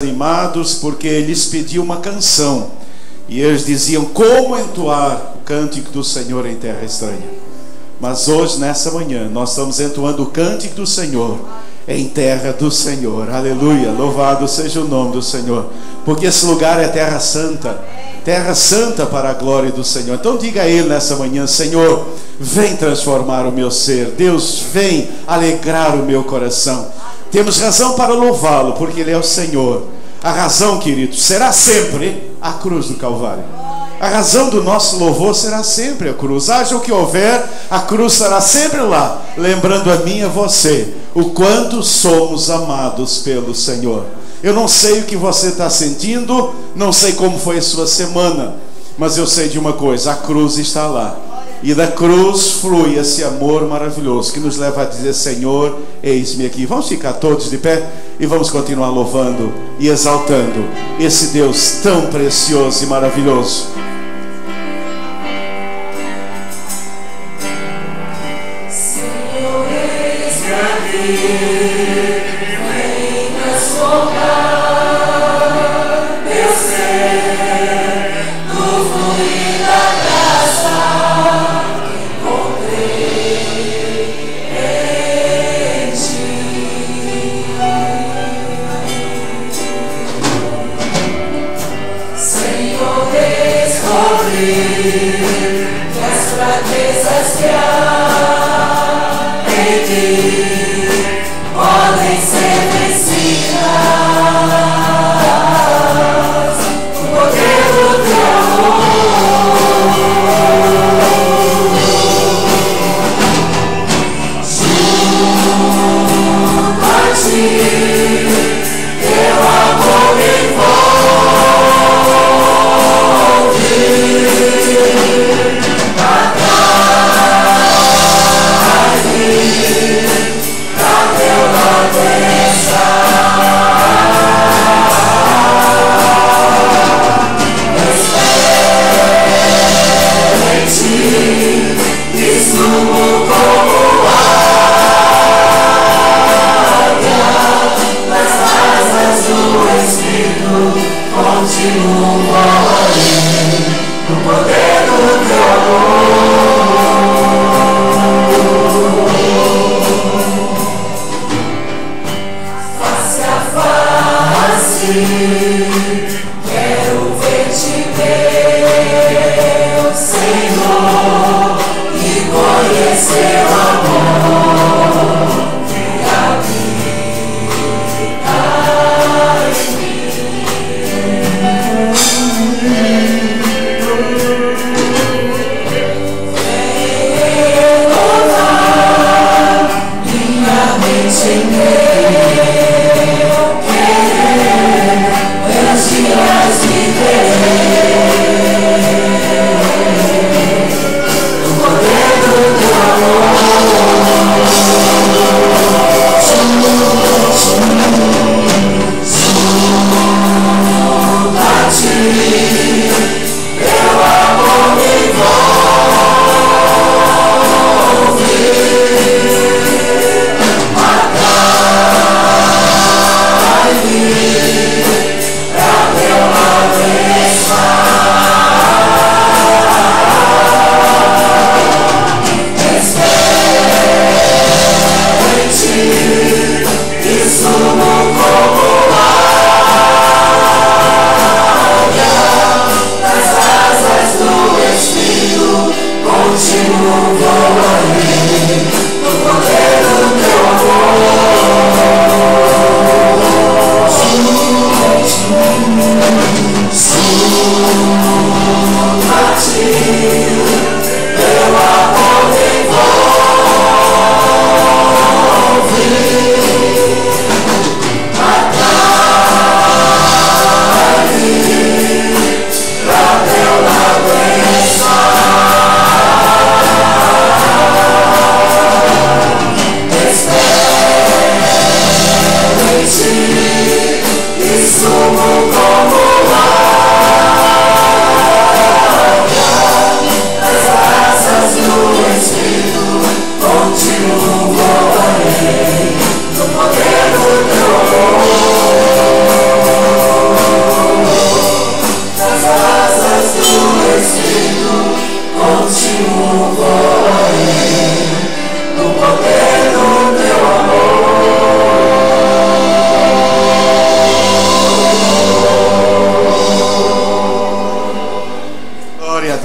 animados porque lhes pedi uma canção e eles diziam como entoar o cântico do Senhor em terra estranha. Mas hoje, nessa manhã, nós estamos entoando o cântico do Senhor em terra do Senhor. Aleluia, louvado seja o nome do Senhor, porque esse lugar é terra santa para a glória do Senhor. Então diga a Ele nessa manhã: Senhor, vem transformar o meu ser. Deus, vem alegrar o meu coração. Temos razão para louvá-lo, porque Ele é o Senhor. A razão, querido, será sempre a cruz do Calvário. A razão do nosso louvor será sempre a cruz. Haja o que houver, a cruz estará sempre lá, lembrando a mim e a você o quanto somos amados pelo Senhor. Eu não sei o que você está sentindo, não sei como foi a sua semana, mas eu sei de uma coisa: a cruz está lá. E da cruz flui esse amor maravilhoso que nos leva a dizer: Senhor, eis-me aqui. Vamos ficar todos de pé e vamos continuar louvando e exaltando esse Deus tão precioso e maravilhoso. Senhor, eis-me aqui.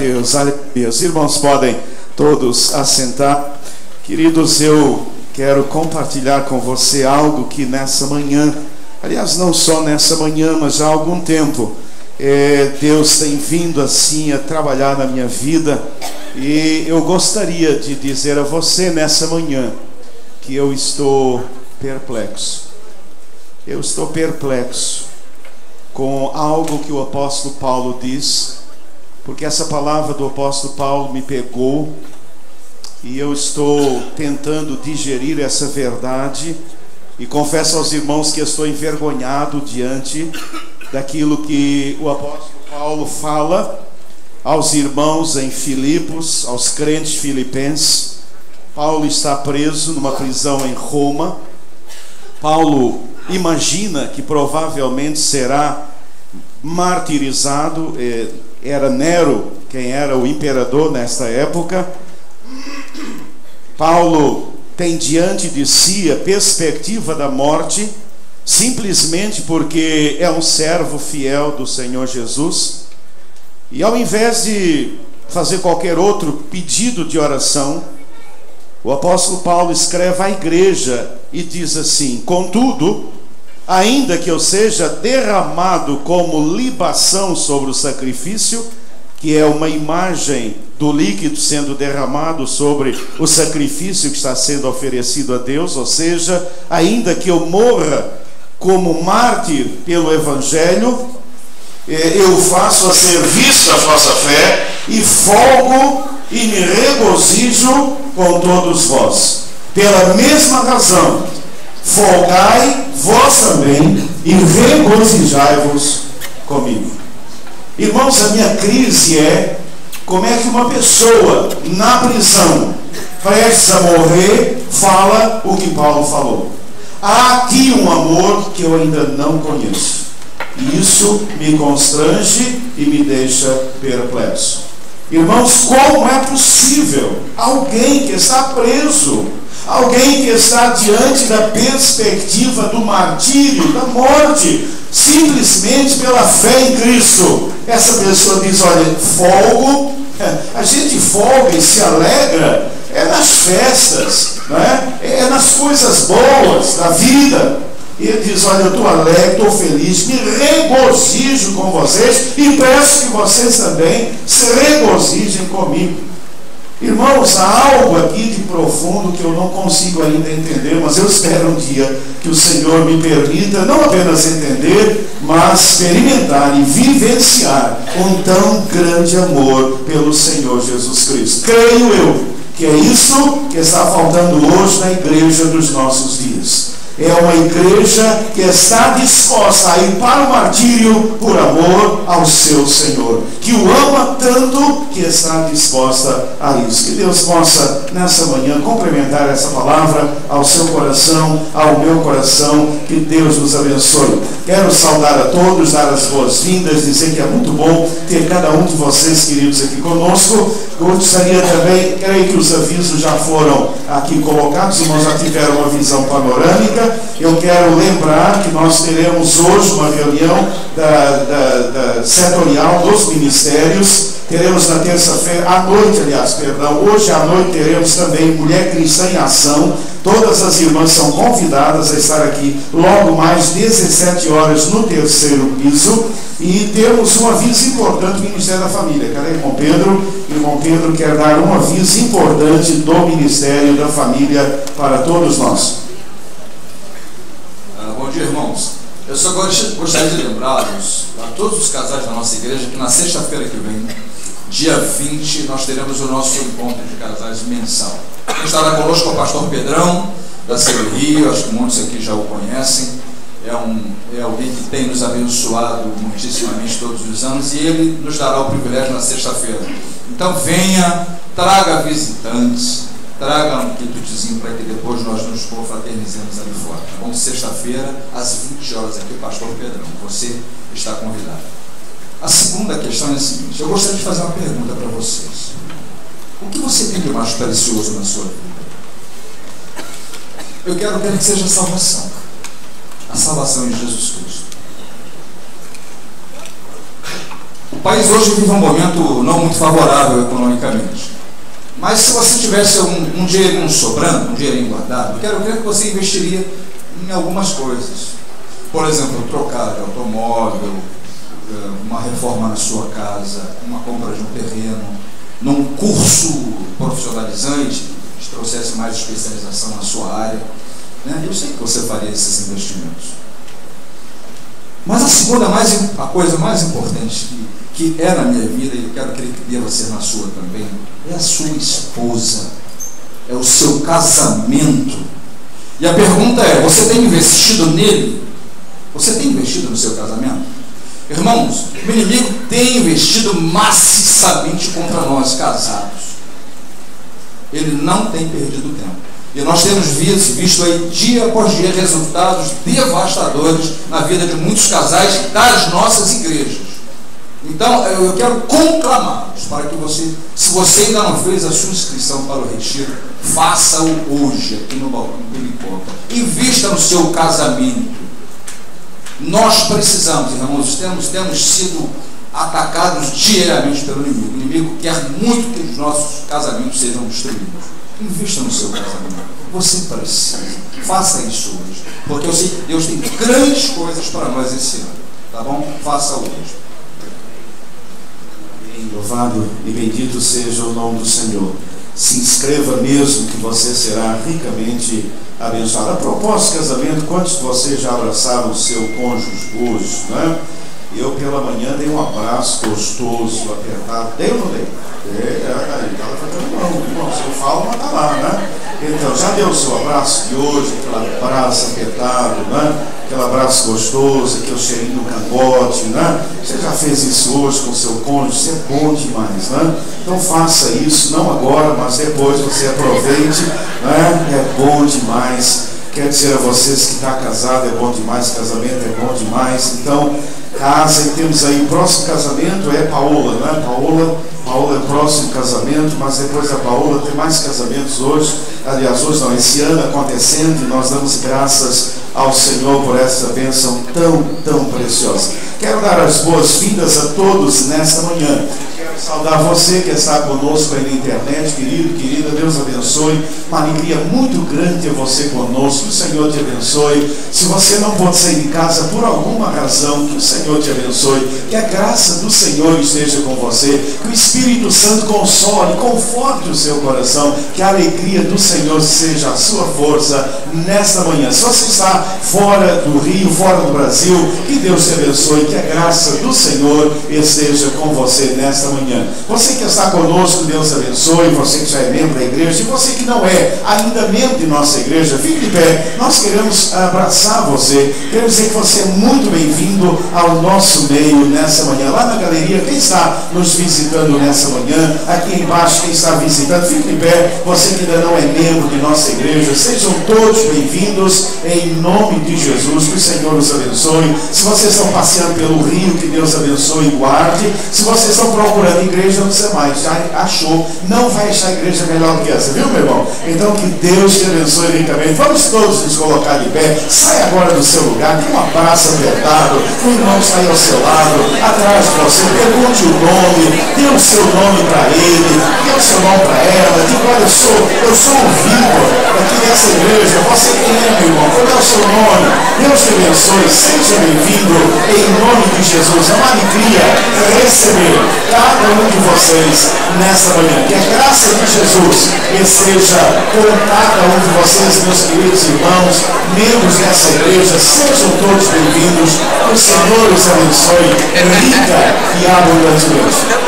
Deus, aleluia. Os irmãos podem todos assentar. Queridos, eu quero compartilhar com você algo que nessa manhã, aliás, não só nessa manhã, mas já há algum tempo, Deus tem vindo assim a trabalhar na minha vida. E eu gostaria de dizer a você nessa manhã que eu estou perplexo. Eu estou perplexo com algo que o apóstolo Paulo diz, porque essa palavra do apóstolo Paulo me pegou e eu estou tentando digerir essa verdade, e confesso aos irmãos que eu estou envergonhado diante daquilo que o apóstolo Paulo fala aos irmãos em Filipos, aos crentes filipenses. Paulo está preso numa prisão em Roma. Paulo imagina que provavelmente será martirizado. Era Nero quem era o imperador nesta época. Paulo tem diante de si a perspectiva da morte, simplesmente porque é um servo fiel do Senhor Jesus. E ao invés de fazer qualquer outro pedido de oração, o apóstolo Paulo escreve à igreja e diz assim: contudo, ainda que eu seja derramado como libação sobre o sacrifício, que é uma imagem do líquido sendo derramado sobre o sacrifício que está sendo oferecido a Deus, ou seja, ainda que eu morra como mártir pelo Evangelho, eu faço a serviço da vossa fé e folgo e me regozijo com todos vós. Pela mesma razão, folgai vós também e regozijai-vos comigo. Irmãos, a minha crise é como é que uma pessoa na prisão, prestes a morrer, fala o que Paulo falou. Há aqui um amor que eu ainda não conheço. E isso me constrange e me deixa perplexo. Irmãos, como é possível alguém que está preso, alguém que está diante da perspectiva do martírio, da morte, simplesmente pela fé em Cristo, essa pessoa diz: olha, folgo, a gente folga e se alegra nas festas, não é nas coisas boas da vida. E ele diz: olha, eu estou alegre, estou feliz, me regozijo com vocês e peço que vocês também se regozijem comigo. Irmãos, há algo aqui de profundo que eu não consigo ainda entender, mas eu espero um dia que o Senhor me permita não apenas entender, mas experimentar e vivenciar um tão grande amor pelo Senhor Jesus Cristo. Creio eu que é isso que está faltando hoje na igreja dos nossos dias. É uma igreja que está disposta a ir para o martírio por amor ao seu Senhor, que o ama tanto que está disposta a isso. Que Deus possa nessa manhã complementar essa palavra ao seu coração, ao meu coração. Que Deus nos abençoe. Quero saudar a todos, dar as boas-vindas, dizer que é muito bom ter cada um de vocês, queridos, aqui conosco. Eu gostaria também, creio que os avisos já foram aqui colocados, os irmãos já tiveram uma visão panorâmica. Eu quero lembrar que nós teremos hoje uma reunião da setorial dos ministérios. Teremos na terça-feira, à noite, hoje à noite teremos também Mulher Cristã em Ação. Todas as irmãs são convidadas a estar aqui logo mais 17 horas no terceiro piso. E temos um aviso importante do Ministério da Família. Cadê irmão Pedro? Irmão Pedro quer dar um aviso importante do Ministério da Família para todos nós. Bom dia, irmãos. Eu só gostaria de lembrá-los, a todos os casais da nossa igreja, que na sexta-feira que vem, dia 20, nós teremos o nosso encontro de casais mensal. Quem estará conosco é o pastor Pedrão, da Ciro Rio, acho que muitos aqui já o conhecem. É alguém que tem nos abençoado muitíssimamente todos os anos, e ele nos dará o privilégio na sexta-feira. Então venha, traga visitantes, traga um quitudezinho para que depois nós nos confraternizemos ali fora. Tá bom? Sexta-feira, às 20 horas, aqui o pastor Pedrão. Você está convidado. A segunda questão é a seguinte: eu gostaria de fazer uma pergunta para vocês. O que você tem de mais precioso na sua vida? Eu quero que seja a salvação. A salvação em Jesus Cristo. país hoje vive um momento não muito favorável economicamente. Mas se você tivesse um dinheirinho sobrando, um dinheirinho guardado, eu quero ver que você investiria em algumas coisas. Por exemplo, trocar de automóvel, uma reforma na sua casa, uma compra de um terreno, num curso profissionalizante que trouxesse mais especialização na sua área. Eu sei que você faria esses investimentos. Mas a coisa mais importante que é na minha vida, e eu quero crer que deva ser na sua também, é a sua esposa, é o seu casamento. E a pergunta é: você tem investido nele? Você tem investido no seu casamento? Irmãos, o inimigo tem investido maciçamente contra nós casados. Ele não tem perdido tempo. E nós temos visto aí, dia após dia, resultados devastadores na vida de muitos casais das nossas igrejas. Então, eu quero conclamá-los para que você, se você ainda não fez a sua inscrição para o retiro, faça-o hoje, aqui no balcão do Encontro. Invista no seu casamento. Nós precisamos, irmãos, temos sido atacados diariamente pelo inimigo. O inimigo quer muito que os nossos casamentos sejam destruídos. Invista no seu casamento. Você precisa. Faça isso hoje. Porque eu sei que Deus tem grandes coisas para nós esse ano. Tá bom? Faça hoje. Louvado e bendito seja o nome do Senhor. Se inscreva mesmo que você será ricamente abençoado. A propósito de casamento, quantos de vocês já abraçaram o seu cônjuge hoje, né? Eu pela manhã dei um abraço gostoso, apertado. Dei ou não dei? Ela foi dando mão. Se eu falo, mas tá lá, né? Então, já deu o seu abraço de hoje, aquele abraço apertado, né? Aquele abraço gostoso, aquele cheirinho no cangote, né? Você já fez isso hoje com o seu cônjuge? Isso é bom demais, né? Então faça isso, não agora, mas depois você aproveite, né? É bom demais. Quero dizer a vocês que está casado é bom demais, casamento é bom demais. Então, casa, e temos aí o próximo casamento é Paola, né? Paola é o próximo casamento, mas depois da Paola tem mais casamentos hoje. Aliás, hoje não, esse ano acontecendo, e nós damos graças ao Senhor por essa bênção tão preciosa. Quero dar as boas-vindas a todos nesta manhã. Quero saudar você que está conosco aí na internet, querido, querida, Deus abençoe. Uma alegria muito grande ter você conosco, que o Senhor te abençoe. Se você não pode sair de casa por alguma razão, que o Senhor te abençoe, que a graça do Senhor esteja com você, que o Espírito Santo console, conforte o seu coração, que a alegria do Senhor seja a sua força nesta manhã. Se você está fora do Rio, fora do Brasil, que Deus te abençoe, que a graça do Senhor esteja com você nesta manhã. Você que está conosco, Deus abençoe. Você que já é membro da igreja, e você que não é ainda membro de nossa igreja, fique de pé. Nós queremos abraçar você. Queremos dizer que você é muito bem-vindo ao nosso meio nessa manhã. Lá na galeria, quem está nos visitando nessa manhã, aqui embaixo, quem está visitando, fique de pé. Você que ainda não é membro de nossa igreja, sejam todos bem-vindos em nome de Jesus. Que o Senhor nos abençoe. Se vocês estão passeando pelo Rio, que Deus abençoe e guarde. Se vocês estão procurando igreja, não sei mais, já achou, não vai achar igreja melhor do que essa, viu, meu irmão? Então que Deus te abençoe ricamente. Vamos todos nos colocar de pé. Sai agora do seu lugar, tem um abraço apertado, o irmão está aí ao seu lado, atrás de você, pergunte o nome, dê o seu nome para ele, dê o seu nome para ela, diga: olha, eu sou o vivo aqui nessa igreja. Você quem é, meu irmão? Qual é o seu nome? Deus te abençoe, seja bem-vindo em nome de Jesus. É uma alegria receber cada um de vocês nessa manhã. Que a graça de Jesus esteja com cada um de vocês, meus queridos irmãos, membros dessa igreja. Sejam todos bem-vindos. Que o Senhor os abençoe rica e abundantemente.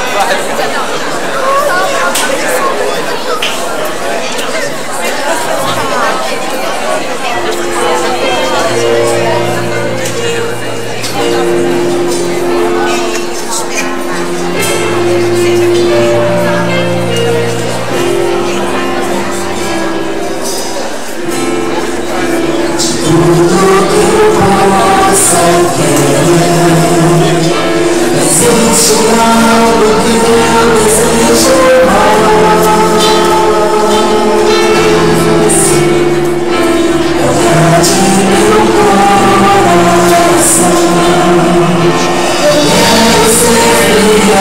Yeah.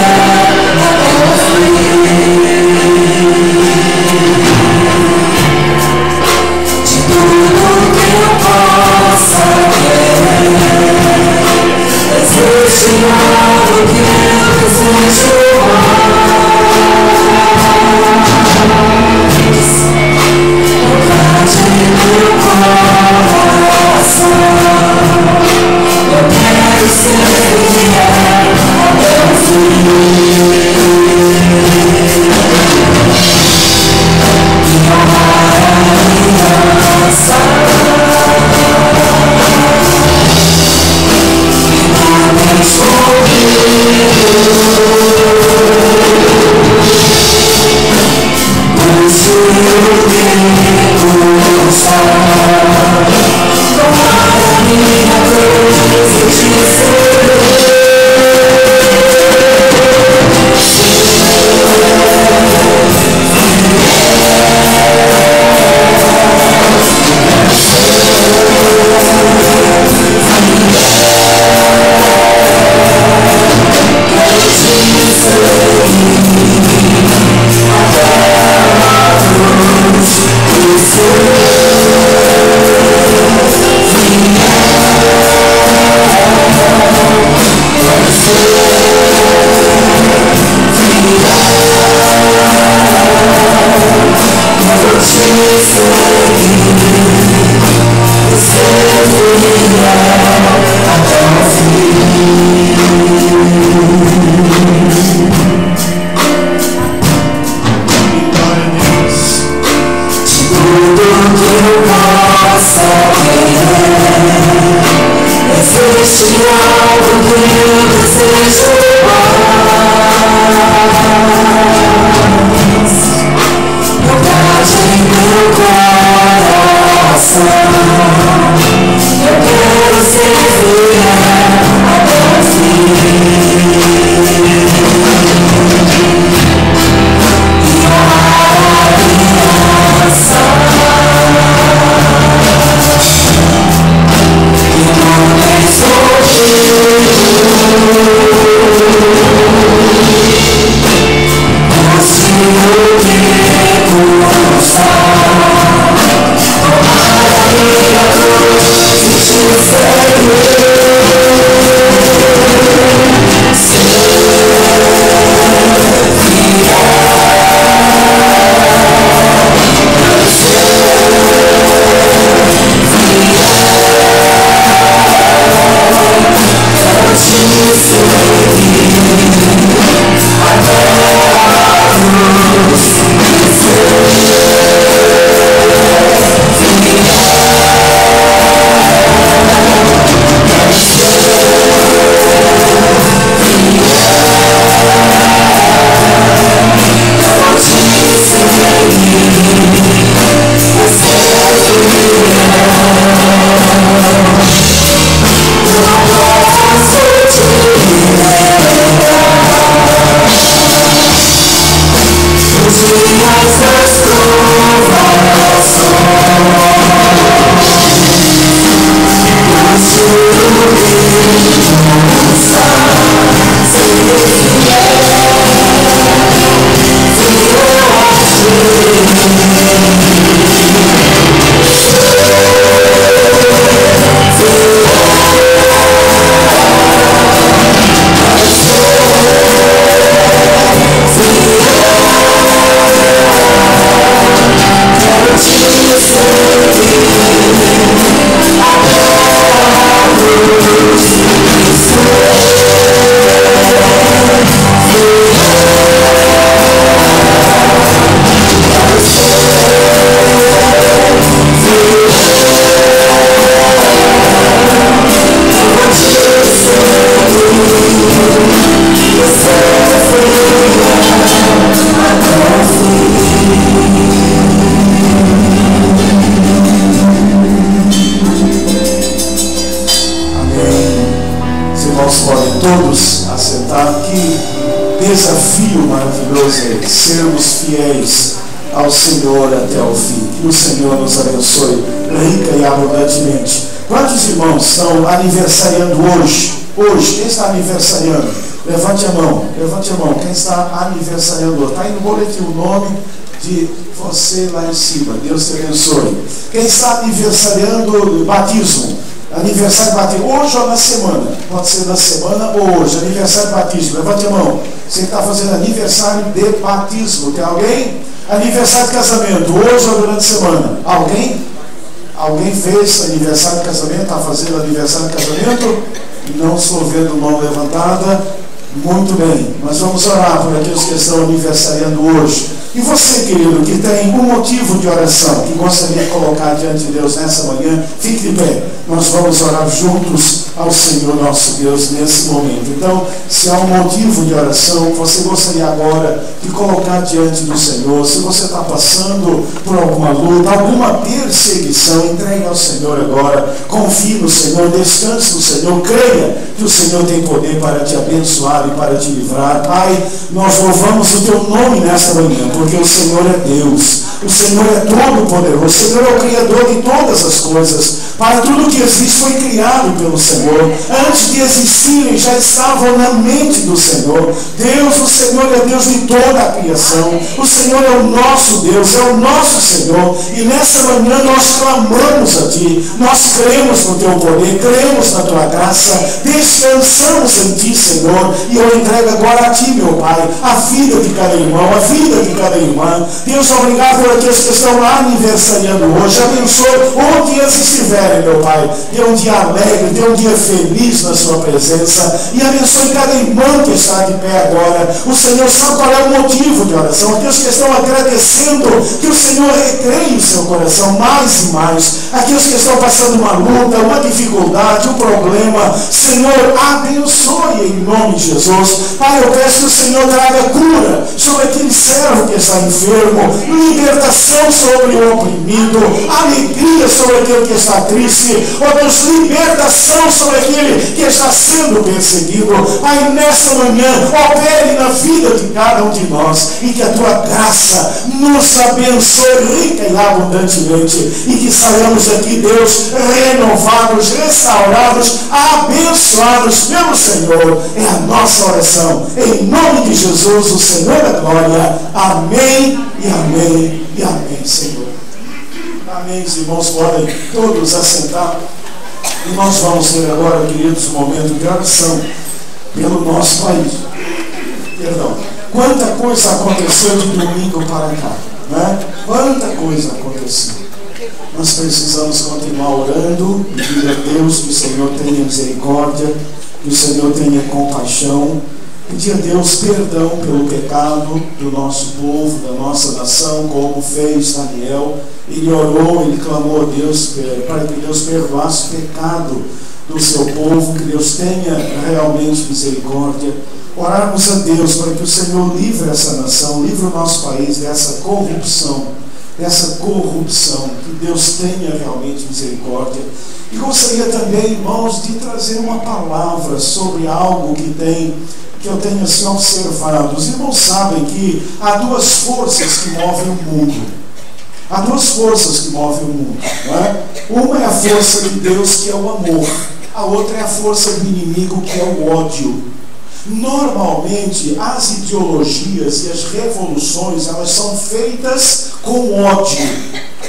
todos a sentar. Que desafio maravilhoso é sermos fiéis ao Senhor até o fim. Que o Senhor nos abençoe rica e abundantemente. Quantos irmãos estão aniversariando hoje? Hoje, quem está aniversariando? Levante a mão, levante a mão. Quem está aniversariando hoje? Está aí no boletim o nome de você lá em cima. Deus te abençoe. Quem está aniversariando batismo? Aniversário de batismo, hoje ou na semana? Pode ser na semana ou hoje. Aniversário de batismo, levante a mão. Você está fazendo aniversário de batismo. Tem alguém? Aniversário de casamento, hoje ou durante a semana? Alguém? Alguém fez aniversário de casamento? Está fazendo aniversário de casamento? Não estou vendo mão levantada. Muito bem, nós vamos orar por aqueles que estão aniversariando hoje. E você, querido, que tem um motivo de oração, que gostaria de colocar diante de Deus nessa manhã, fique de pé. Nós vamos orar juntos ao Senhor nosso Deus nesse momento. Então, se há um motivo de oração, você gostaria agora de colocar diante do Senhor. Se você está passando por alguma luta, alguma perseguição, entregue ao Senhor agora. Confie no Senhor, descanse no Senhor, creia que o Senhor tem poder para te abençoar e para te livrar. Pai, nós louvamos o teu nome nesta manhã, porque o Senhor é Deus, o Senhor é todo poderoso, o Senhor é o Criador de todas as coisas. Pai, tudo que existe foi criado pelo Senhor. Antes de existirem, já estavam na mente do Senhor. Deus, o Senhor é Deus de toda a criação. O Senhor é o nosso Deus, é o nosso Senhor. E nessa manhã nós clamamos a Ti. Nós cremos no Teu poder, cremos na Tua graça, descansamos em Ti, Senhor. E eu entrego agora a Ti, meu Pai, a vida de cada irmão, a vida de cada irmã. Deus, obrigado por aqueles que estão aniversariando hoje. Abençoe onde eles estiverem, meu Pai. Dê um dia alegre, dê um dia feliz na sua presença. E abençoe cada irmão que está de pé agora. O Senhor sabe qual é o motivo de oração. Aqueles que estão agradecendo, que o Senhor recreie o seu coração mais e mais. Aqueles que estão passando uma luta, uma dificuldade, um problema, Senhor, abençoe em nome de Jesus. Pai, eu peço que o Senhor traga cura sobre aquele servo que está enfermo, libertação sobre o oprimido, alegria sobre aquele que está triste, ó Deus, libertação sobre aquele que está sendo perseguido. Pai, nessa manhã, opere na vida de cada um de nós e que a Tua graça nos abençoe rica e abundantemente e que saiamos daqui, Deus, renovados, restaurados, abençoados pelo Senhor. É a nossa oração. Em nome de Jesus, o Senhor da glória. Amém e amém e amém, Senhor. Amém, os irmãos podem todos assentar. E nós vamos ter agora, queridos, um momento de oração pelo nosso país. Perdão. Quanta coisa aconteceu de domingo para cá, né? Quanta coisa aconteceu. Nós precisamos continuar orando, pedindo a Deus que o Senhor tenha misericórdia, que o Senhor tenha compaixão. Pedir a Deus perdão pelo pecado do nosso povo, da nossa nação, como fez Daniel. Ele orou, ele clamou a Deus para que Deus perdoasse o pecado do seu povo, que Deus tenha realmente misericórdia. Orarmos a Deus para que o Senhor livre essa nação, livre o nosso país dessa corrupção, que Deus tenha realmente misericórdia. E gostaria também, irmãos, de trazer uma palavra sobre algo que eu tenho assim observado. Os irmãos sabem que há duas forças que movem o mundo. Há duas forças que movem o mundo, não é? Uma é a força de Deus, que é o amor. A outra é a força do inimigo, que é o ódio. Normalmente, as ideologias e as revoluções, elas são feitas com ódio.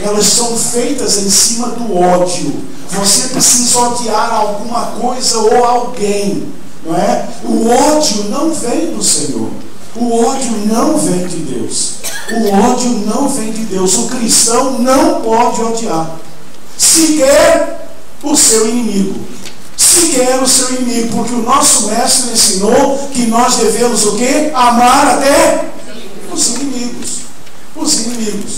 Elas são feitas em cima do ódio. Você precisa odiar alguma coisa ou alguém. Não é? O ódio não vem do Senhor. O ódio não vem de Deus. O ódio não vem de Deus. O cristão não pode odiar sequer o seu inimigo. Sequer o seu inimigo. Porque o nosso mestre ensinou que nós devemos o quê? Amar até os inimigos. Os inimigos.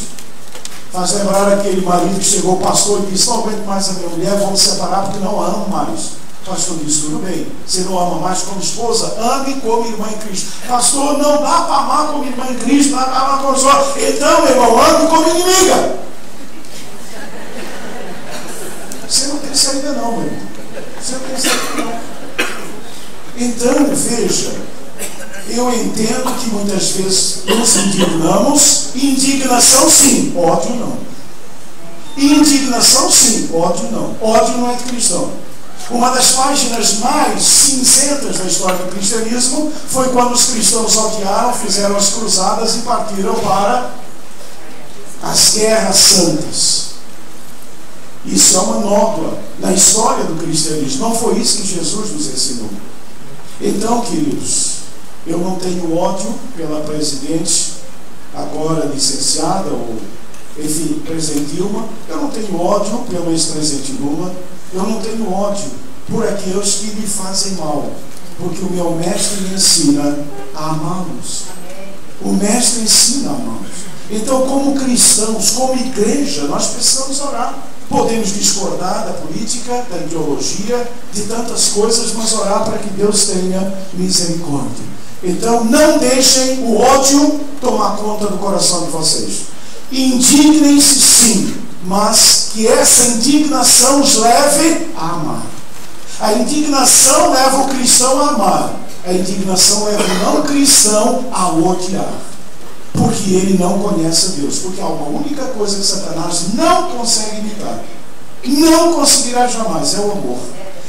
Faz lembrar aquele marido que chegou ao pastor e disse: não aguento mais a minha mulher, vamos separar porque não a amo mais. Pastor disse: tudo bem, você não ama mais como esposa, ame como irmã em Cristo. Pastor, não dá para amar como irmã em Cristo, não dá para amar como esposa. Então, meu irmão, ame como inimiga. Você não tem saída não, meu irmão. Você não tem saída não. Então, veja, eu entendo que muitas vezes nos indignamos. Indignação sim, ódio não. Indignação sim, ódio não. Ódio não é de cristão. Uma das páginas mais cinzentas da história do cristianismo foi quando os cristãos odiaram, fizeram as cruzadas e partiram para as guerras santas. Isso é uma nódoa na história do cristianismo. Não foi isso que Jesus nos ensinou. Então, queridos, eu não tenho ódio pela presidente, agora licenciada, ou enfim, presidente Dilma. Eu não tenho ódio pelo ex-presidente Lula. Eu não tenho ódio por aqueles que me fazem mal, porque o meu mestre me ensina a amá-los. O mestre ensina a amá-los. Então, como cristãos, como igreja, nós precisamos orar. Podemos discordar da política, da ideologia, de tantas coisas, mas orar para que Deus tenha misericórdia. Então, não deixem o ódio tomar conta do coração de vocês. Indignem-se sim, mas que essa indignação os leve a amar. A indignação leva o cristão a amar. A indignação leva o não cristão a odiar. Porque ele não conhece a Deus. Porque há uma única coisa que Satanás não consegue imitar. Não conseguirá jamais, é o amor.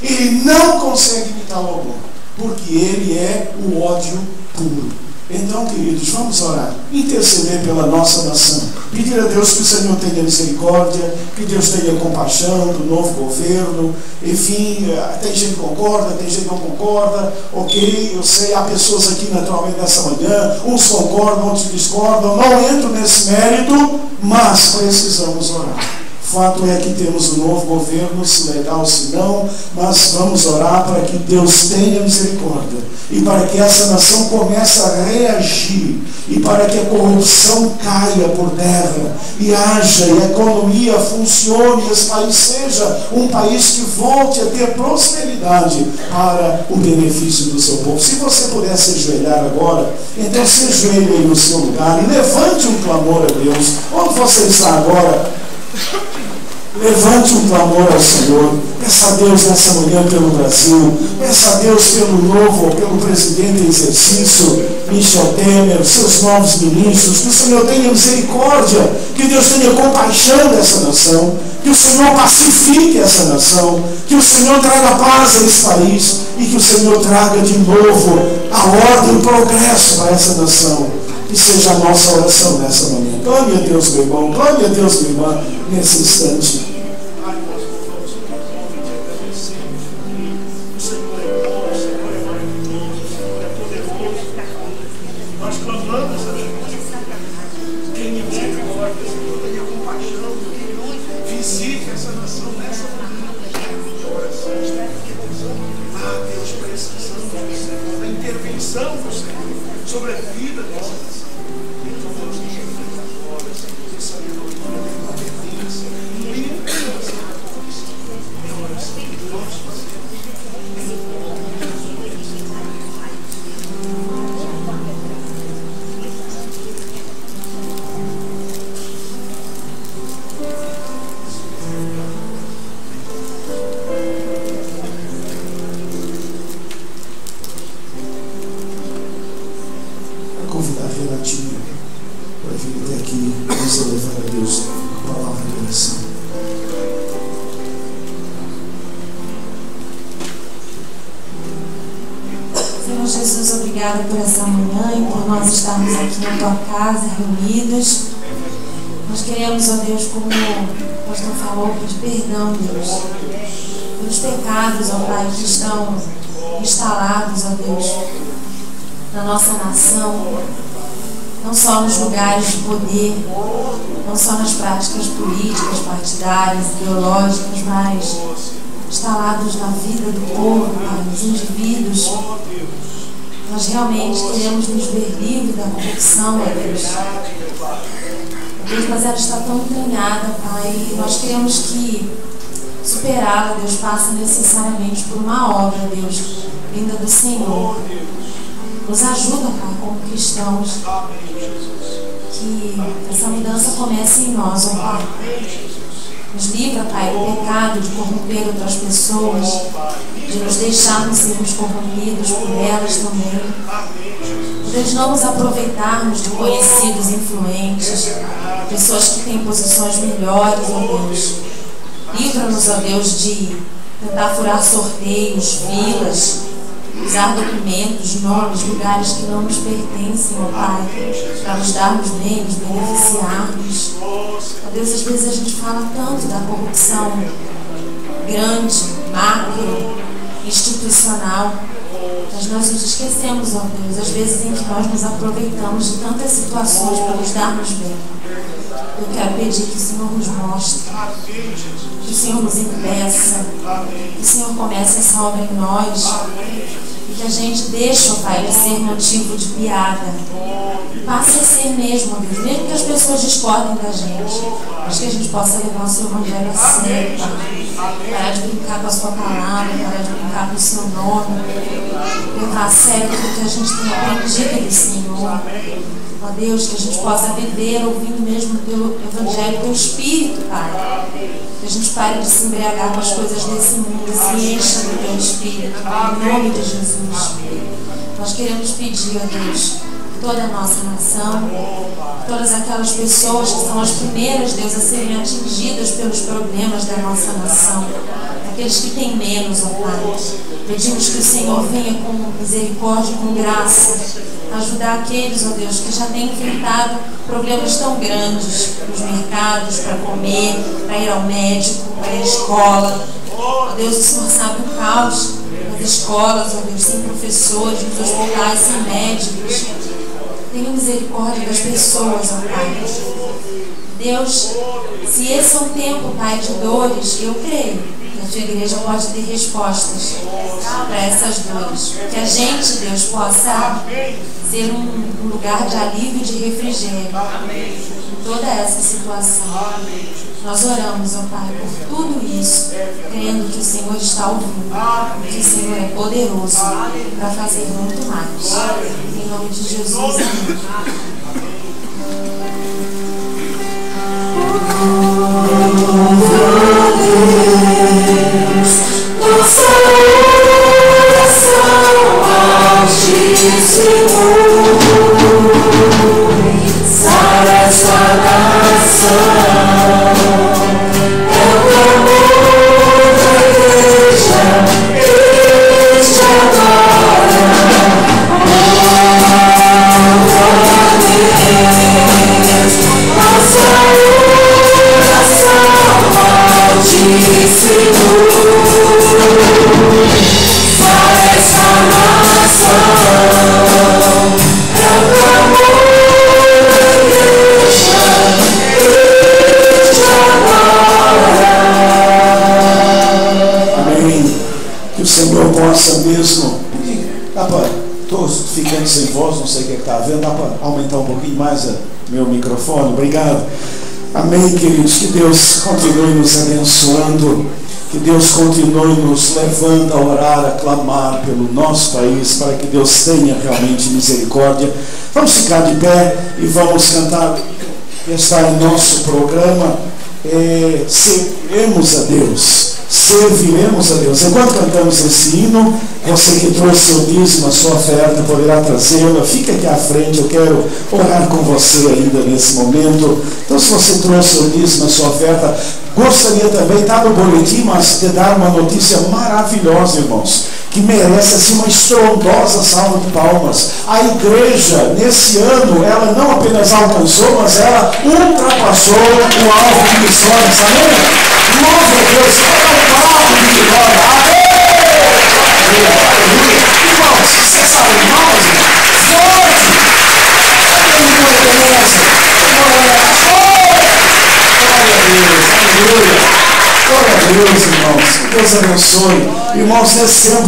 Ele não consegue imitar o amor. Porque ele é o ódio puro. Então, queridos, vamos orar, interceder pela nossa nação, pedir a Deus que o Senhor tenha misericórdia, que Deus tenha compaixão do novo governo. Enfim, tem gente que concorda, tem gente que não concorda, ok, eu sei, há pessoas aqui naturalmente nessa manhã, uns concordam, outros discordam, não entro nesse mérito, mas precisamos orar. Fato é que temos um novo governo, se legal, se não, mas vamos orar para que Deus tenha misericórdia e para que essa nação comece a reagir e para que a corrupção caia por terra e haja e a economia funcione e esse país seja um país que volte a ter prosperidade para o benefício do seu povo. Se você puder se ajoelhar agora, então se ajoelhe aí no seu lugar e levante um clamor a Deus. Onde você está agora? Levante um clamor ao Senhor. Peça a Deus nessa manhã pelo Brasil. Peça a Deus pelo presidente em exercício, Michel Temer, seus novos ministros. Que o Senhor tenha misericórdia, que Deus tenha compaixão dessa nação, que o Senhor pacifique essa nação, que o Senhor traga paz a esse país e que o Senhor traga de novo a ordem e o progresso para essa nação. Que seja a nossa oração nessa manhã. Clame a Deus, meu irmão. Clame a Deus, minha irmã, nesse instante. Nós clamamos a Deus. Tenha misericórdia, Senhor. Tenha compaixão. Visite essa nação nessa manhã. Ah, Deus, precisamos da intervenção do Senhor sobre a vida dessa nação. Então, Deus, nos agora, Senhor, de sabedoria, de competência, livre-nos da corrupção. É oração que vamos fazer. Para vir até aqui, vamos elevar a Deus a palavra de oração. Senhor Jesus, obrigada por essa manhã e por nós estarmos aqui na tua casa, reunidos. Nós queremos, ó Deus, como o pastor falou, pedir perdão, Deus, pelos pecados, ó Pai, que estão instalados, ó Deus, na nossa nação. Não só nos lugares de poder, não só nas práticas políticas, partidárias, ideológicas, mas instalados na vida do povo, Pai, dos indivíduos. Nós realmente queremos nos ver livres da corrupção, ó Deus. Deus, mas ela está tão entranhada, Pai, e nós queremos que superá-la, Deus, passa necessariamente por uma obra, Deus, vinda do Senhor. Nos ajuda, Pai, como cristãos, que essa mudança comece em nós, ó Pai. Nos livra, Pai, do pecado de corromper outras pessoas, de nos deixarmos sermos corrompidos por elas também. De não nos aproveitarmos de conhecidos influentes, pessoas que têm posições melhores, ó Deus. Livra-nos, ó Deus, de tentar furar sorteios, filas, usar documentos, nomes, lugares que não nos pertencem, ó Pai, para nos darmos bem, nos beneficiarmos. Ó Deus, às vezes a gente fala tanto da corrupção grande, macro, institucional, mas nós nos esquecemos, ó Deus, às vezes em que nós nos aproveitamos de tantas situações para nos darmos bem. Eu quero pedir que o Senhor nos mostre, que o Senhor nos impeça, que o Senhor comece essa obra em nós e que a gente deixe, ó Pai, de ser motivo de piada e passe a ser mesmo, ó Deus, mesmo que as pessoas discordem da gente, mas que a gente possa levar o Seu Evangelho a sério, Pai. Parar de brincar com a Sua palavra, parar de brincar com o Seu nome, levar a sério tudo que a gente tem aprendido do Senhor. Ó Deus, que a gente possa viver ouvindo mesmo o Teu Evangelho, Teu Espírito, Pai. Que a gente pare de se embriagar com as coisas desse mundo e se encha do Teu Espírito, em nome de Jesus. Nós queremos pedir, ó Deus, toda a nossa nação, todas aquelas pessoas que são as primeiras, Deus, a serem atingidas pelos problemas da nossa nação, aqueles que têm menos, ó Pai. Pedimos que o Senhor venha com misericórdia, com graça, ajudar aqueles, ó Deus, que já têm enfrentado problemas tão grandes nos mercados, para comer, para ir ao médico, para ir à escola. Ó Deus, o Senhor sabe o caos nas escolas, ó Deus, sem professores, nos hospitais, sem médicos. Tenha misericórdia das pessoas, ó Pai. Deus, se esse é um tempo, Pai, de dores, eu creio que a Tua igreja pode ter respostas para essas dores. Que a gente, Deus, possa ser um lugar de alívio e de refrigério em toda essa situação. Nós oramos, ó Pai, por tudo isso, crendo que o Senhor está ouvindo, que o Senhor é poderoso para fazer muito mais. Em nome de Jesus, amém. Nossa oração altíssimo, sara essa nação, é o clamor da igreja, este agora, a Deus, nossa oração altíssimo. Que o Senhor possa mesmo. Dá para. Estou ficando sem voz, não sei o que está havendo. Dá para aumentar um pouquinho mais o meu microfone? Obrigado. Amém, queridos. Que Deus continue nos abençoando. Que Deus continue nos levando a orar, a clamar pelo nosso país, para que Deus tenha realmente misericórdia. Vamos ficar de pé e vamos cantar. Está em nosso programa. Serviremos a Deus. Serviremos a Deus. Enquanto cantamos esse hino, você que trouxe o dízimo, a sua oferta, poderá trazê-la. Fica aqui à frente, eu quero orar com você ainda nesse momento. Então, se você trouxe o dízimo, a sua oferta, gostaria também, está no boletim, mas de dar uma notícia maravilhosa, irmãos, que merece assim uma estrondosa salva de palmas. A igreja, nesse ano, ela não apenas alcançou, mas ela ultrapassou o alvo de missões. Amém? Glória a Deus, palavra de vitória. Amém! Irmãos, você sabe, irmãos? Forte! Aleluia! Glória a Deus, irmãos. Que Deus abençoe. Irmãos, nesse tempo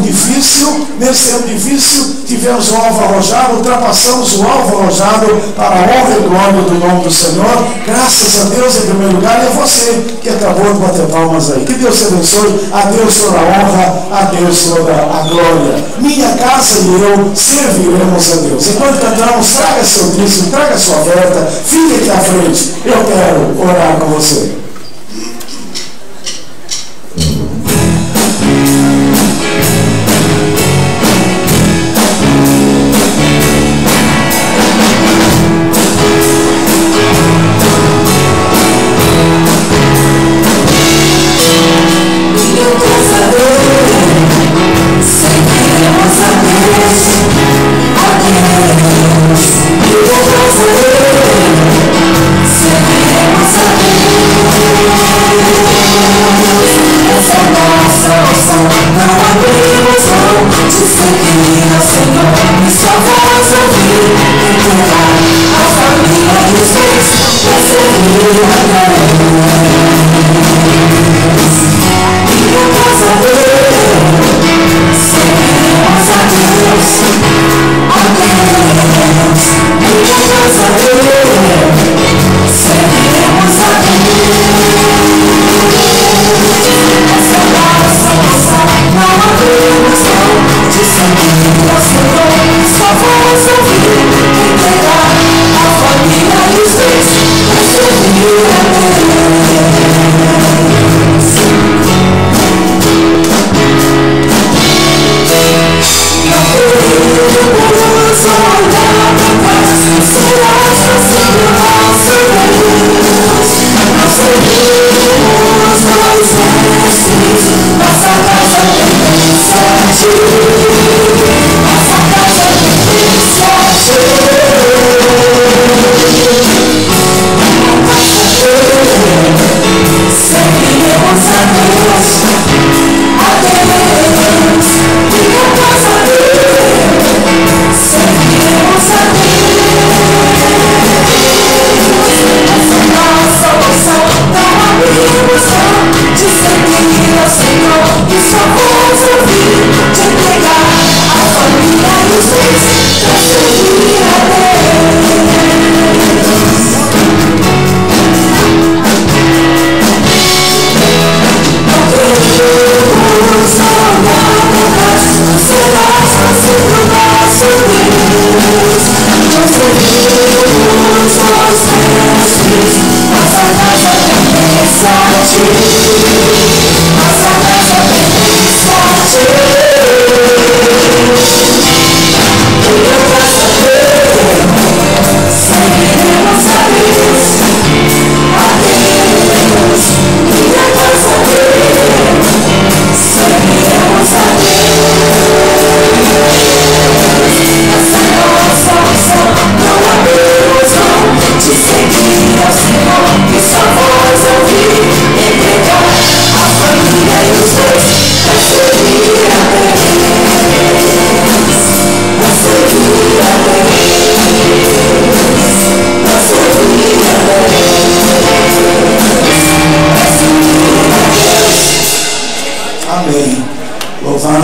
difícil, tivemos o alvo arrojado, ultrapassamos o alvo arrojado para a honra e glória do nome do Senhor. Graças a Deus em primeiro lugar, e a você que acabou de bater palmas aí. Que Deus te abençoe. A Deus toda a honra, a Deus toda a glória. Minha casa e eu serviremos a Deus. Enquanto cantamos, traga seu dízimo, traga sua oferta, fique aqui à frente. Eu quero orar com você. Serviremos a Deus.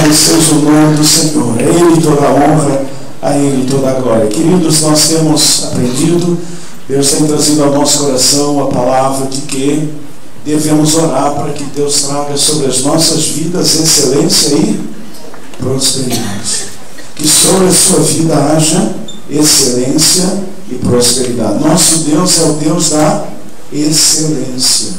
Seja o nome do Senhor, a Ele toda a honra, a Ele toda a glória. Queridos, nós temos aprendido, Deus tem trazido ao nosso coração a palavra de que devemos orar para que Deus traga sobre as nossas vidas excelência e prosperidade. Que sobre a sua vida haja excelência e prosperidade. Nosso Deus é o Deus da excelência.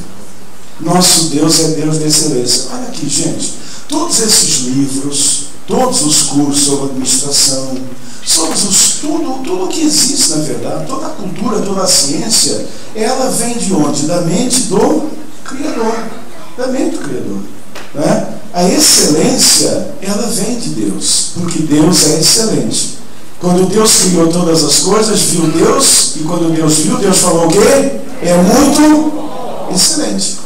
Nosso Deus é Deus da excelência. Olha aqui, gente. Todos esses livros, todos os cursos sobre administração, tudo que existe na verdade, toda a cultura, toda a ciência, ela vem de onde? Da mente do Criador. Da mente do Criador. Né? A excelência, ela vem de Deus, porque Deus é excelente. Quando Deus criou todas as coisas, viu Deus, e quando Deus viu, Deus falou o quê? É muito excelente.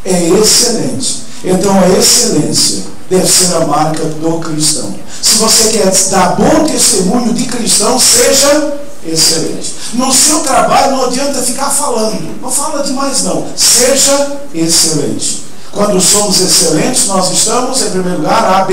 É excelente. Então a excelência deve ser a marca do cristão. Se você quer dar bom testemunho de cristão, seja excelente. No seu trabalho não adianta ficar falando. Não fala demais não. Seja excelente. Quando somos excelentes, nós estamos, em primeiro lugar,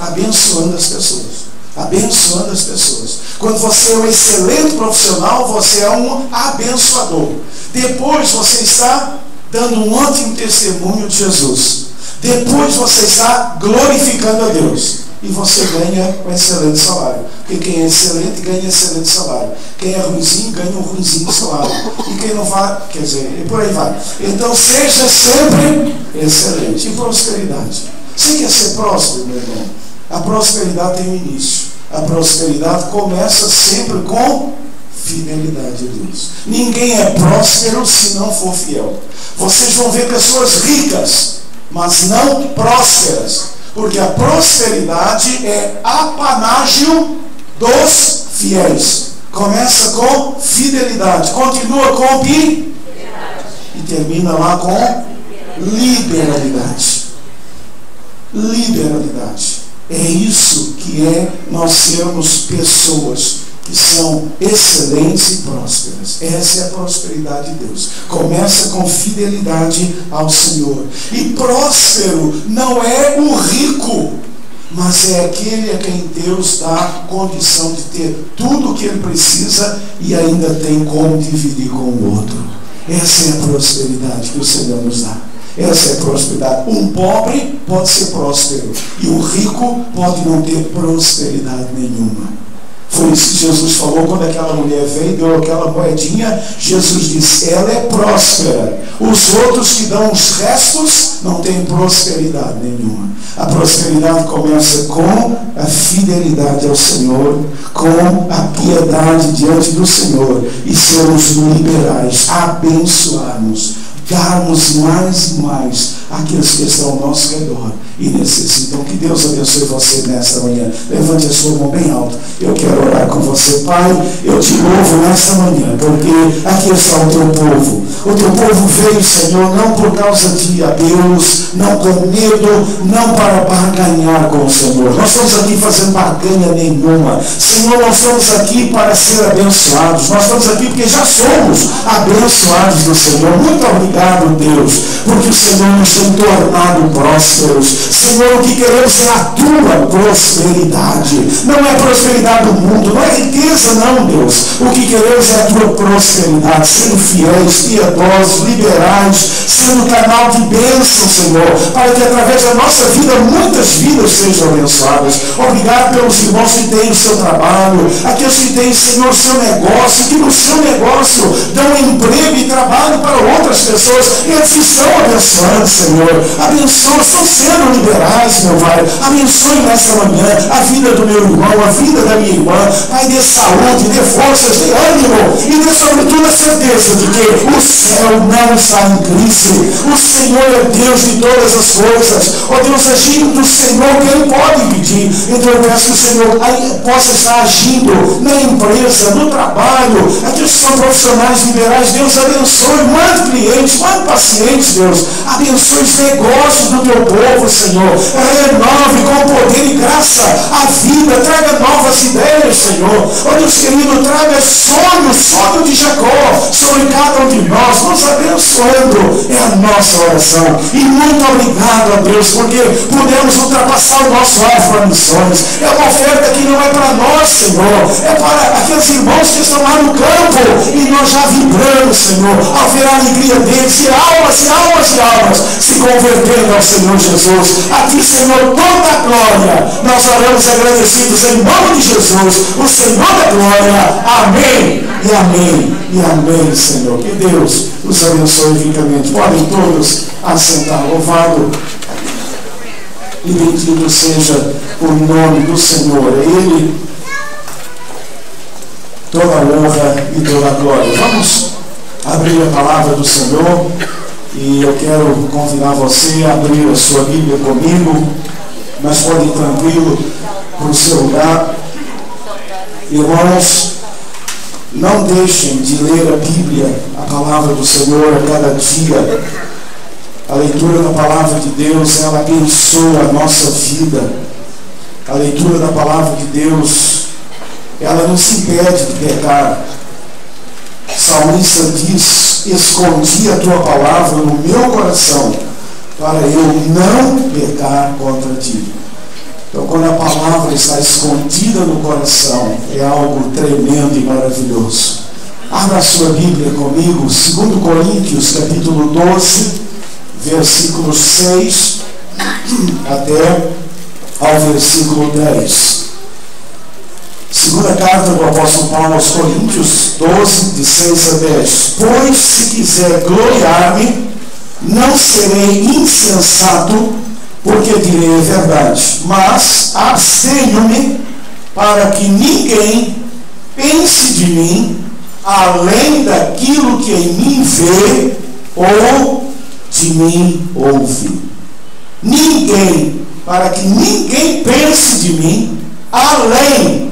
abençoando as pessoas. Abençoando as pessoas. Quando você é um excelente profissional, você é um abençoador. Depois você está dando um ótimo testemunho de Jesus. Depois você está glorificando a Deus. E você ganha um excelente salário. Porque quem é excelente ganha excelente salário. Quem é ruimzinho ganha um ruimzinho salário. E quem não vai, quer dizer, e por aí vai. Então seja sempre excelente. E prosperidade. Você quer ser próspero, meu irmão? A prosperidade tem um início. A prosperidade começa sempre com fidelidade a Deus. Ninguém é próspero se não for fiel. Vocês vão ver pessoas ricas, mas não prósperas, Porque a prosperidade é apanágio dos fiéis. Começa com fidelidade, continua com piedade e termina lá com liberalidade. Liberalidade. É isso que é nós sermos pessoas que são excelentes e prósperas. Essa é a prosperidade de Deus. Começa com fidelidade ao Senhor. E próspero não é o rico, mas é aquele a quem Deus dá condição de ter tudo o que ele precisa e ainda tem como dividir com o outro. Essa é a prosperidade que o Senhor nos dá. Essa é a prosperidade. Um pobre pode ser próspero e o rico pode não ter prosperidade nenhuma. Foi isso que Jesus falou quando aquela mulher veio e deu aquela moedinha. Jesus disse, ela é próspera. Os outros que dão os restos não têm prosperidade nenhuma. A prosperidade começa com a fidelidade ao Senhor, com a piedade diante do Senhor e sermos liberais, abençoarmos, darmos mais e mais àqueles que estão ao nosso redor e necessitam. Que Deus abençoe você nesta manhã. Levante a sua mão bem alto. Eu quero orar com você. Pai, eu te louvo nesta manhã, porque aqui está o teu povo. O teu povo veio, Senhor, não por causa de apelos, não com medo, não para barganhar com o Senhor. Nós estamos aqui fazendo barganha nenhuma. Senhor, nós estamos aqui para ser abençoados. Nós estamos aqui porque já somos abençoados do Senhor. Muito obrigado, Deus, porque o Senhor nos tem tornado prósperos. Senhor, o que queremos é a tua prosperidade. Não é prosperidade do mundo, não é riqueza não, Deus. O que queremos é a tua prosperidade, sendo fiéis, piedosos, liberais, sendo canal de bênção, Senhor, para que através da nossa vida muitas vidas sejam abençoadas. Obrigado pelos irmãos que têm o seu trabalho, aqueles que têm, Senhor, o seu negócio, que no seu negócio dão emprego e trabalho para outras pessoas. Eles estão abençoando, Senhor. Abençoa, estão sendo liberais, meu Pai. Abençoe nesta manhã a vida do meu irmão, a vida da minha irmã. Pai, dê saúde, dê forças, dê ânimo e dê sobretudo a certeza de que o céu não está em crise. O Senhor é Deus de todas as coisas. Ó Deus, agindo do Senhor, que Ele pode pedir. Então eu peço que o Senhor possa estar agindo na empresa, no trabalho, aqueles que são profissionais liberais. Deus abençoe, mande clientes, mande pacientes, Deus. Abençoe os negócios do teu povo, Senhor. Renove com poder e graça a vida, traga novas ideias, Senhor. Ó Deus querido, traga sonho de Jacó sobre cada um de nós, nos abençoando. É a nossa oração. E muito obrigado a Deus, porque pudemos ultrapassar o nosso alvo para missões. É uma oferta que não é para nós, Senhor, é para aqueles irmãos que estão lá no campo, e nós já vibramos, Senhor, ao ver a alegria deles, e almas e almas e almas se convertendo ao Senhor Jesus. A ti, Senhor, toda a glória. Nós oramos agradecidos em nome de Jesus, o Senhor da glória. Amém e amém e amém, Senhor. Que Deus os abençoe ricamente. Podem todos assentar. Louvado e bendito seja o nome do Senhor. É Ele toda a honra e toda a glória. Vamos abrir a palavra do Senhor. E eu quero convidar você a abrir a sua Bíblia comigo, mas pode ir tranquilo para o seu lugar. Irmãos, não deixem de ler a Bíblia, a palavra do Senhor a cada dia. A leitura da palavra de Deus, ela abençoa a nossa vida. A leitura da palavra de Deus, ela nos impede de pecar. O salmista diz: escondi a tua palavra no meu coração, para eu não pecar contra ti. Então, quando a palavra está escondida no coração, é algo tremendo e maravilhoso. Abra a sua Bíblia comigo, 2 Coríntios, capítulo 12, versículos 6 até ao versículo 10. Segunda carta do apóstolo Paulo aos Coríntios, 12, de 6 a 10. Pois se quiser gloriar-me, não serei insensato, porque direi a verdade. Mas abstenho-me para que ninguém pense de mim além daquilo que em mim vê ou de mim ouve. Ninguém para que ninguém pense de mim além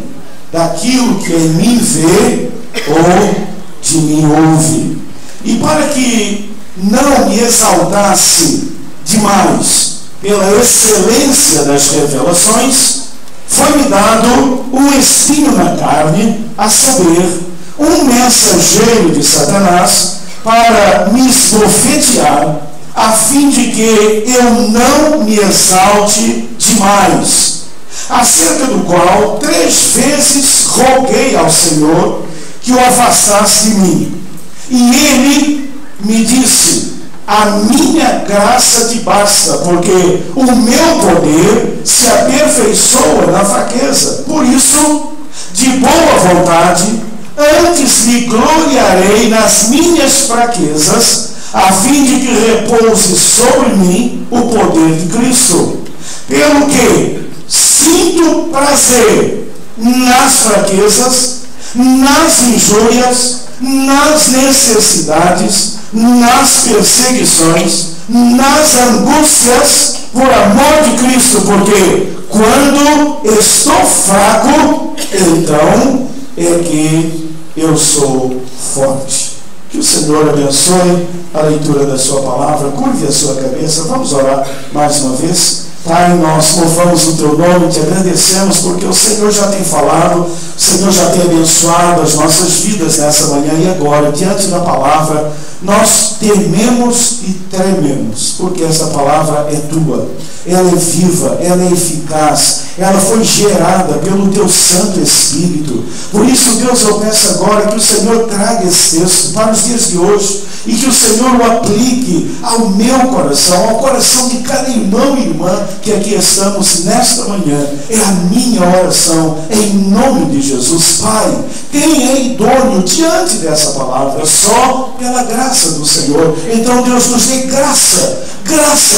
daquilo que em mim vê ou de mim ouve. E para que não me exaltasse demais pela excelência das revelações, foi-me dado um espinho na carne, a saber, um mensageiro de Satanás, para me esbofetear, a fim de que eu não me exalte demais, acerca do qual 3 vezes roguei ao Senhor que o afastasse de mim. E ele me disse: a minha graça te basta, porque o meu poder se aperfeiçoa na fraqueza. Por isso, de boa vontade, antes me gloriarei nas minhas fraquezas, a fim de que repouse sobre mim o poder de Cristo. Pelo que sinto prazer nas fraquezas, nas injúrias, nas necessidades, nas perseguições, nas angústias, por amor de Cristo, porque quando estou fraco, então é que eu sou forte. Que o Senhor abençoe a leitura da sua palavra. Curve a sua cabeça. Vamos orar mais uma vez. Pai, nós louvamos o Teu nome, Te agradecemos porque o Senhor já tem falado, o Senhor já tem abençoado as nossas vidas nessa manhã e agora, diante da palavra, nós tememos e trememos, porque essa palavra é Tua, ela é viva, ela é eficaz, ela foi gerada pelo Teu Santo Espírito. Por isso, Deus, eu peço agora que o Senhor traga esse texto para os dias de hoje e que o Senhor o aplique ao meu coração, ao coração de cada irmão e irmã que aqui estamos nesta manhã. É a minha oração, em nome de Jesus. Pai, quem é idôneo diante dessa palavra? Só pela graça do Senhor. Então, Deus, nos dê graça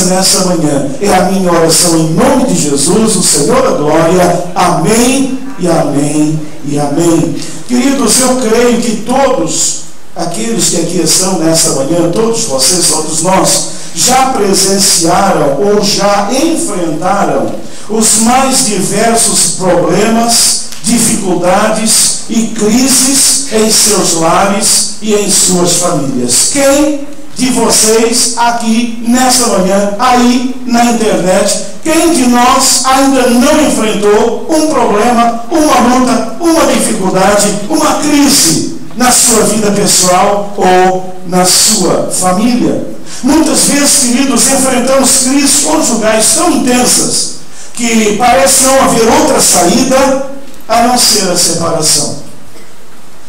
nessa manhã. É a minha oração em nome de Jesus, o Senhor da glória. Amém e amém e amém. Queridos, eu creio que todos aqueles que aqui estão nessa manhã, todos vocês, todos nós, já presenciaram ou já enfrentaram os mais diversos problemas, dificuldades e crises em seus lares e em suas famílias. Quem de vocês aqui nessa manhã, aí na internet, quem de nós ainda não enfrentou um problema, uma luta, uma dificuldade, uma crise na sua vida pessoal ou na sua família? Muitas vezes, queridos, enfrentamos crises conjugais tão intensas que parece não haver outra saída a não ser a separação.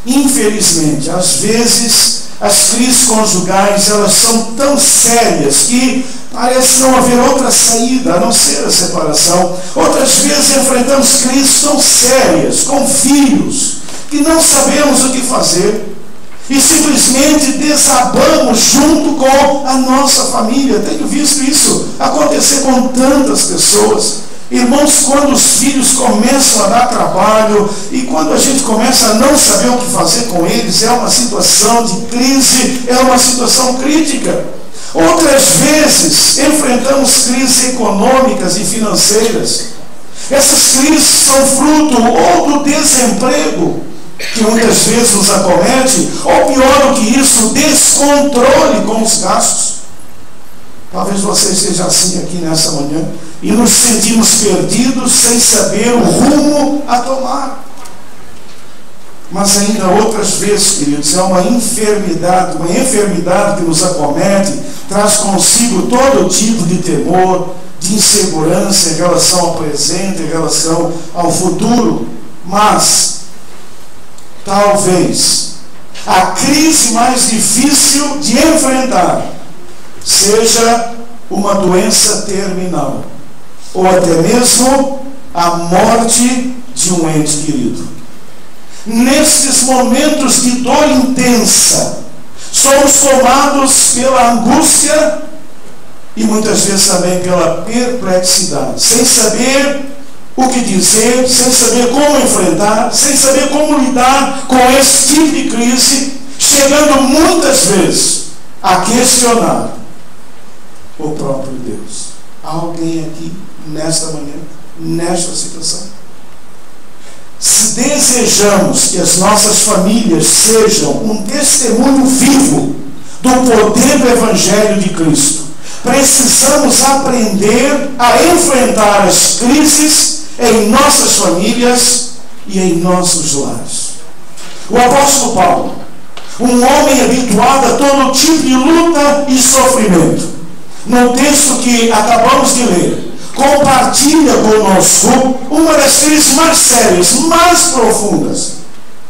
Infelizmente, às vezes, as crises conjugais, elas são tão sérias que parece não haver outra saída a não ser a separação. Outras vezes enfrentamos crises tão sérias com filhos que não sabemos o que fazer e simplesmente desabamos junto com a nossa família. Tenho visto isso acontecer com tantas pessoas. Irmãos, quando os filhos começam a dar trabalho e quando a gente começa a não saber o que fazer com eles, é uma situação de crise, é uma situação crítica. Outras vezes enfrentamos crises econômicas e financeiras. Essas crises são fruto ou do desemprego, que muitas vezes nos acomete, ou pior do que isso, descontrole com os gastos. Talvez você esteja assim aqui nessa manhã e nos sentimos perdidos sem saber o rumo a tomar. Mas ainda outras vezes, queridos, é uma enfermidade que nos acomete, traz consigo todo tipo de temor, de insegurança em relação ao presente, em relação ao futuro. Mas talvez a crise mais difícil de enfrentar seja uma doença terminal, ou até mesmo a morte de um ente querido. Nesses momentos de dor intensa, somos tomados pela angústia e muitas vezes também pela perplexidade, sem saber o que dizer, sem saber como enfrentar, sem saber como lidar com esse tipo de crise, chegando muitas vezes a questionar o próprio Deus. Há alguém aqui nesta manhã, nesta situação? Se desejamos que as nossas famílias sejam um testemunho vivo do poder do Evangelho de Cristo, precisamos aprender a enfrentar as crises em nossas famílias e em nossos lares. O apóstolo Paulo, um homem habituado a todo tipo de luta e sofrimento, no texto que acabamos de ler, compartilha conosco uma das crises mais sérias, mais profundas.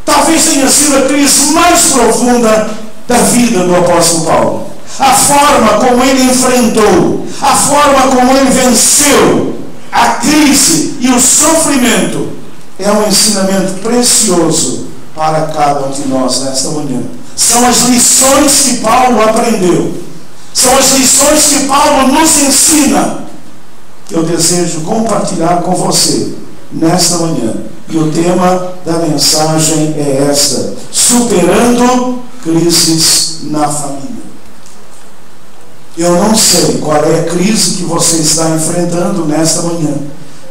Talvez tenha sido a crise mais profunda da vida do apóstolo Paulo. A forma como ele enfrentou, a forma como ele venceu a crise e o sofrimento é um ensinamento precioso para cada um de nós nesta manhã. São as lições que Paulo aprendeu, são as lições que Paulo nos ensina, que eu desejo compartilhar com você nesta manhã. E o tema da mensagem é esta: superando crises na família. Eu não sei qual é a crise que você está enfrentando nesta manhã,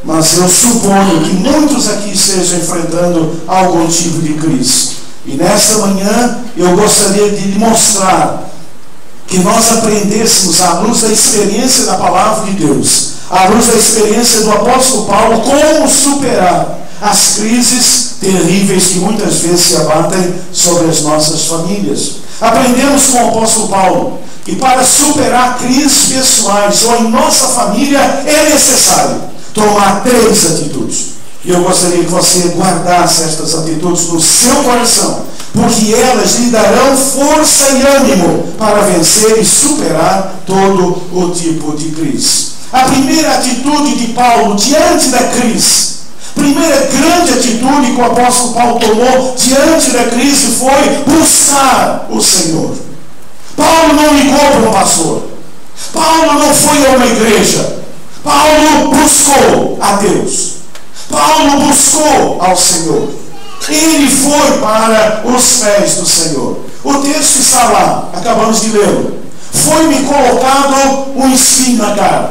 mas eu suponho que muitos aqui estejam enfrentando algum tipo de crise. E nesta manhã eu gostaria de lhe mostrar que nós aprendêssemos, à luz da experiência da palavra de Deus, à luz da experiência do apóstolo Paulo, como superar as crises terríveis que muitas vezes se abatem sobre as nossas famílias. Aprendemos com o apóstolo Paulo que para superar crises pessoais ou em nossa família é necessário tomar 3 atitudes. E eu gostaria que você guardasse estas atitudes no seu coração, porque elas lhe darão força e ânimo para vencer e superar todo o tipo de crise. A primeira atitude de Paulo diante da crise, primeira grande atitude que o apóstolo Paulo tomou diante da crise foi buscar o Senhor. Paulo não ligou para um pastor, Paulo não foi a uma igreja, Paulo buscou a Deus, Paulo buscou ao Senhor. Ele foi para os pés do Senhor. O texto está lá, acabamos de ler. Foi-me colocado um espinho na carne,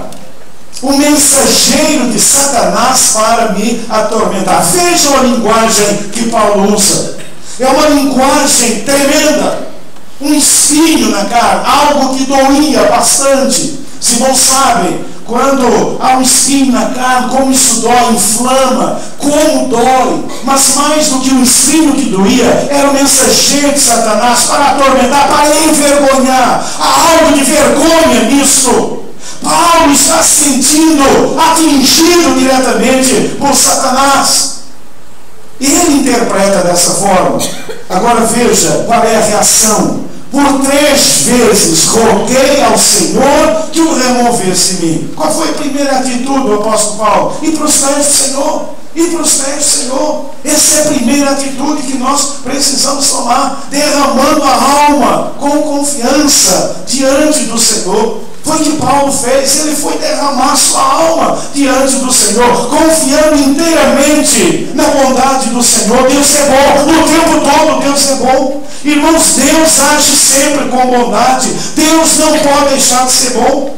um mensageiro de Satanás para me atormentar. Vejam a linguagem que Paulo usa. É uma linguagem tremenda. Um espinho na carne, algo que doía bastante. Se não sabem, quando há um espinho na carne, como isso dói, inflama, como dói. Mas mais do que um espinho que doía, era o mensageiro de Satanás para atormentar, para envergonhar. Há algo de vergonha nisso. Paulo está se sentindo atingido diretamente por Satanás. Ele interpreta dessa forma. Agora veja qual é a reação. Por 3 vezes roguei ao Senhor que o removesse de mim. Qual foi a primeira atitude do apóstolo Paulo? Ir para os pés do Senhor. Ir para os pés do Senhor. Essa é a primeira atitude que nós precisamos tomar. Derramando a alma com confiança diante do Senhor. Foi o que Paulo fez. Ele foi derramar sua alma diante do Senhor, confiando inteiramente na bondade do Senhor. Deus é bom, o tempo todo Deus é bom. Irmãos, Deus age sempre com bondade. Deus não pode deixar de ser bom.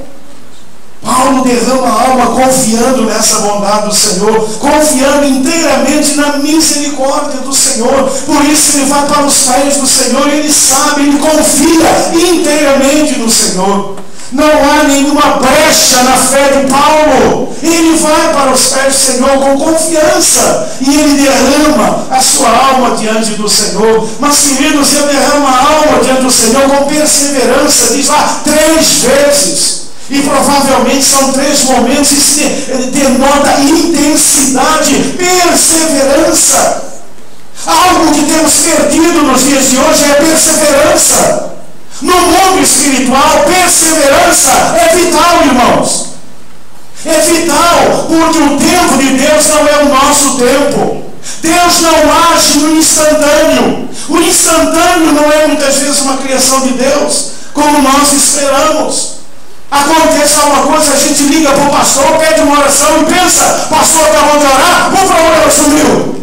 Paulo derrama a alma confiando nessa bondade do Senhor, confiando inteiramente na misericórdia do Senhor. Por isso ele vai para os pés do Senhor. Ele sabe, ele confia inteiramente no Senhor. Não há nenhuma brecha na fé de Paulo. Ele vai para os pés do Senhor com confiança e ele derrama a sua alma diante do Senhor. Mas, queridos, ele derrama a alma diante do Senhor com perseverança. Diz lá 3 vezes. E provavelmente são 3 momentos. Isso denota intensidade, perseverança. Algo que temos perdido nos dias de hoje é a perseverança. No mundo espiritual, perseverança é vital, irmãos. É vital, porque o tempo de Deus não é o nosso tempo. Deus não age no instantâneo. O instantâneo não é muitas vezes uma criação de Deus, como nós esperamos. Acontece alguma coisa, a gente liga para o pastor, pede uma oração e pensa: pastor acabou de orar, o problema sumiu.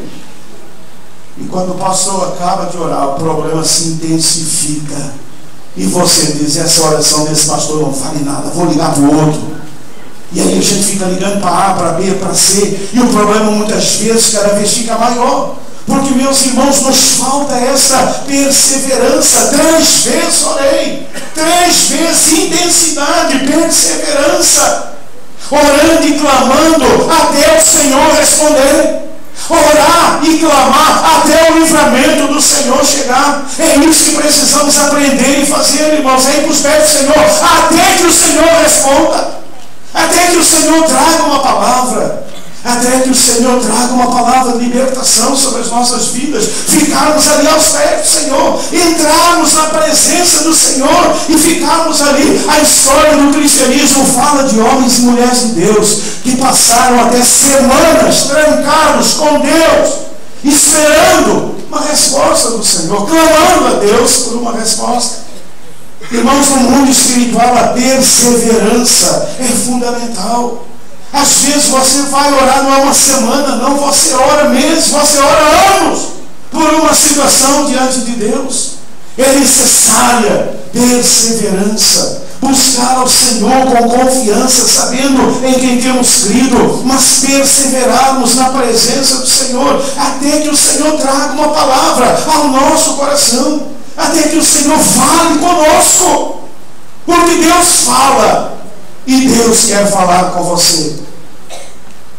E quando o pastor acaba de orar, o problema se intensifica. E você diz: essa oração desse pastor não vale nada, vou ligar para o outro. E aí a gente fica ligando para A, para B, para C, e o problema muitas vezes cada vez fica maior. Porque, meus irmãos, nos falta essa perseverança. 3 vezes orei, 3 vezes intensidade, perseverança, orando e clamando até o Senhor responder. Orar e clamar até o livramento do Senhor chegar. É isso que precisamos aprender e fazer, irmãos. É ir para os pés do Senhor até que o Senhor responda, até que o Senhor traga uma palavra, até que o Senhor traga uma palavra de libertação sobre as nossas vidas. Ficarmos ali aos pés do Senhor, entrarmos na presença do Senhor e ficarmos ali. A história do cristianismo fala de homens e mulheres de Deus que passaram até semanas trancados com Deus, esperando uma resposta do Senhor, clamando a Deus por uma resposta. Irmãos, no mundo espiritual a perseverança é fundamental. Às vezes você vai orar não é uma semana, não, você ora meses, você ora anos por uma situação diante de Deus. É necessária perseverança, buscar ao Senhor com confiança, sabendo em quem temos crido, mas perseverarmos na presença do Senhor, até que o Senhor traga uma palavra ao nosso coração, até que o Senhor fale conosco, porque Deus fala e Deus quer falar com você.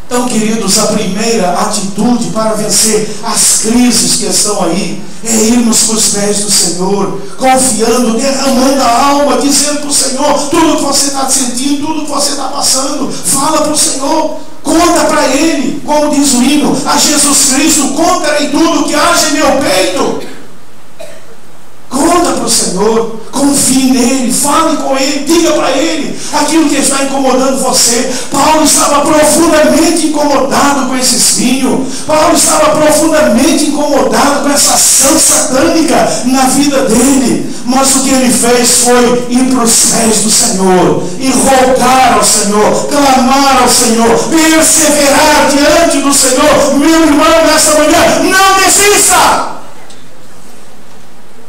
Então, queridos, a primeira atitude para vencer as crises que estão aí é irmos para os pés do Senhor, confiando, derramando a alma, dizendo para o Senhor tudo que você está sentindo, tudo que você está passando. Fala para o Senhor, conta para Ele, como diz o hino, a Jesus Cristo contarei tudo que haja em meu peito. Conta para o Senhor, confie nele, fale com ele, diga para ele aquilo que está incomodando você. Paulo estava profundamente incomodado com esse espinho. Paulo estava profundamente incomodado com essa ação satânica na vida dele. Mas o que ele fez foi ir para os pés do Senhor e rogar ao Senhor, clamar ao Senhor, perseverar diante do Senhor. Meu irmão, nessa manhã, não desista!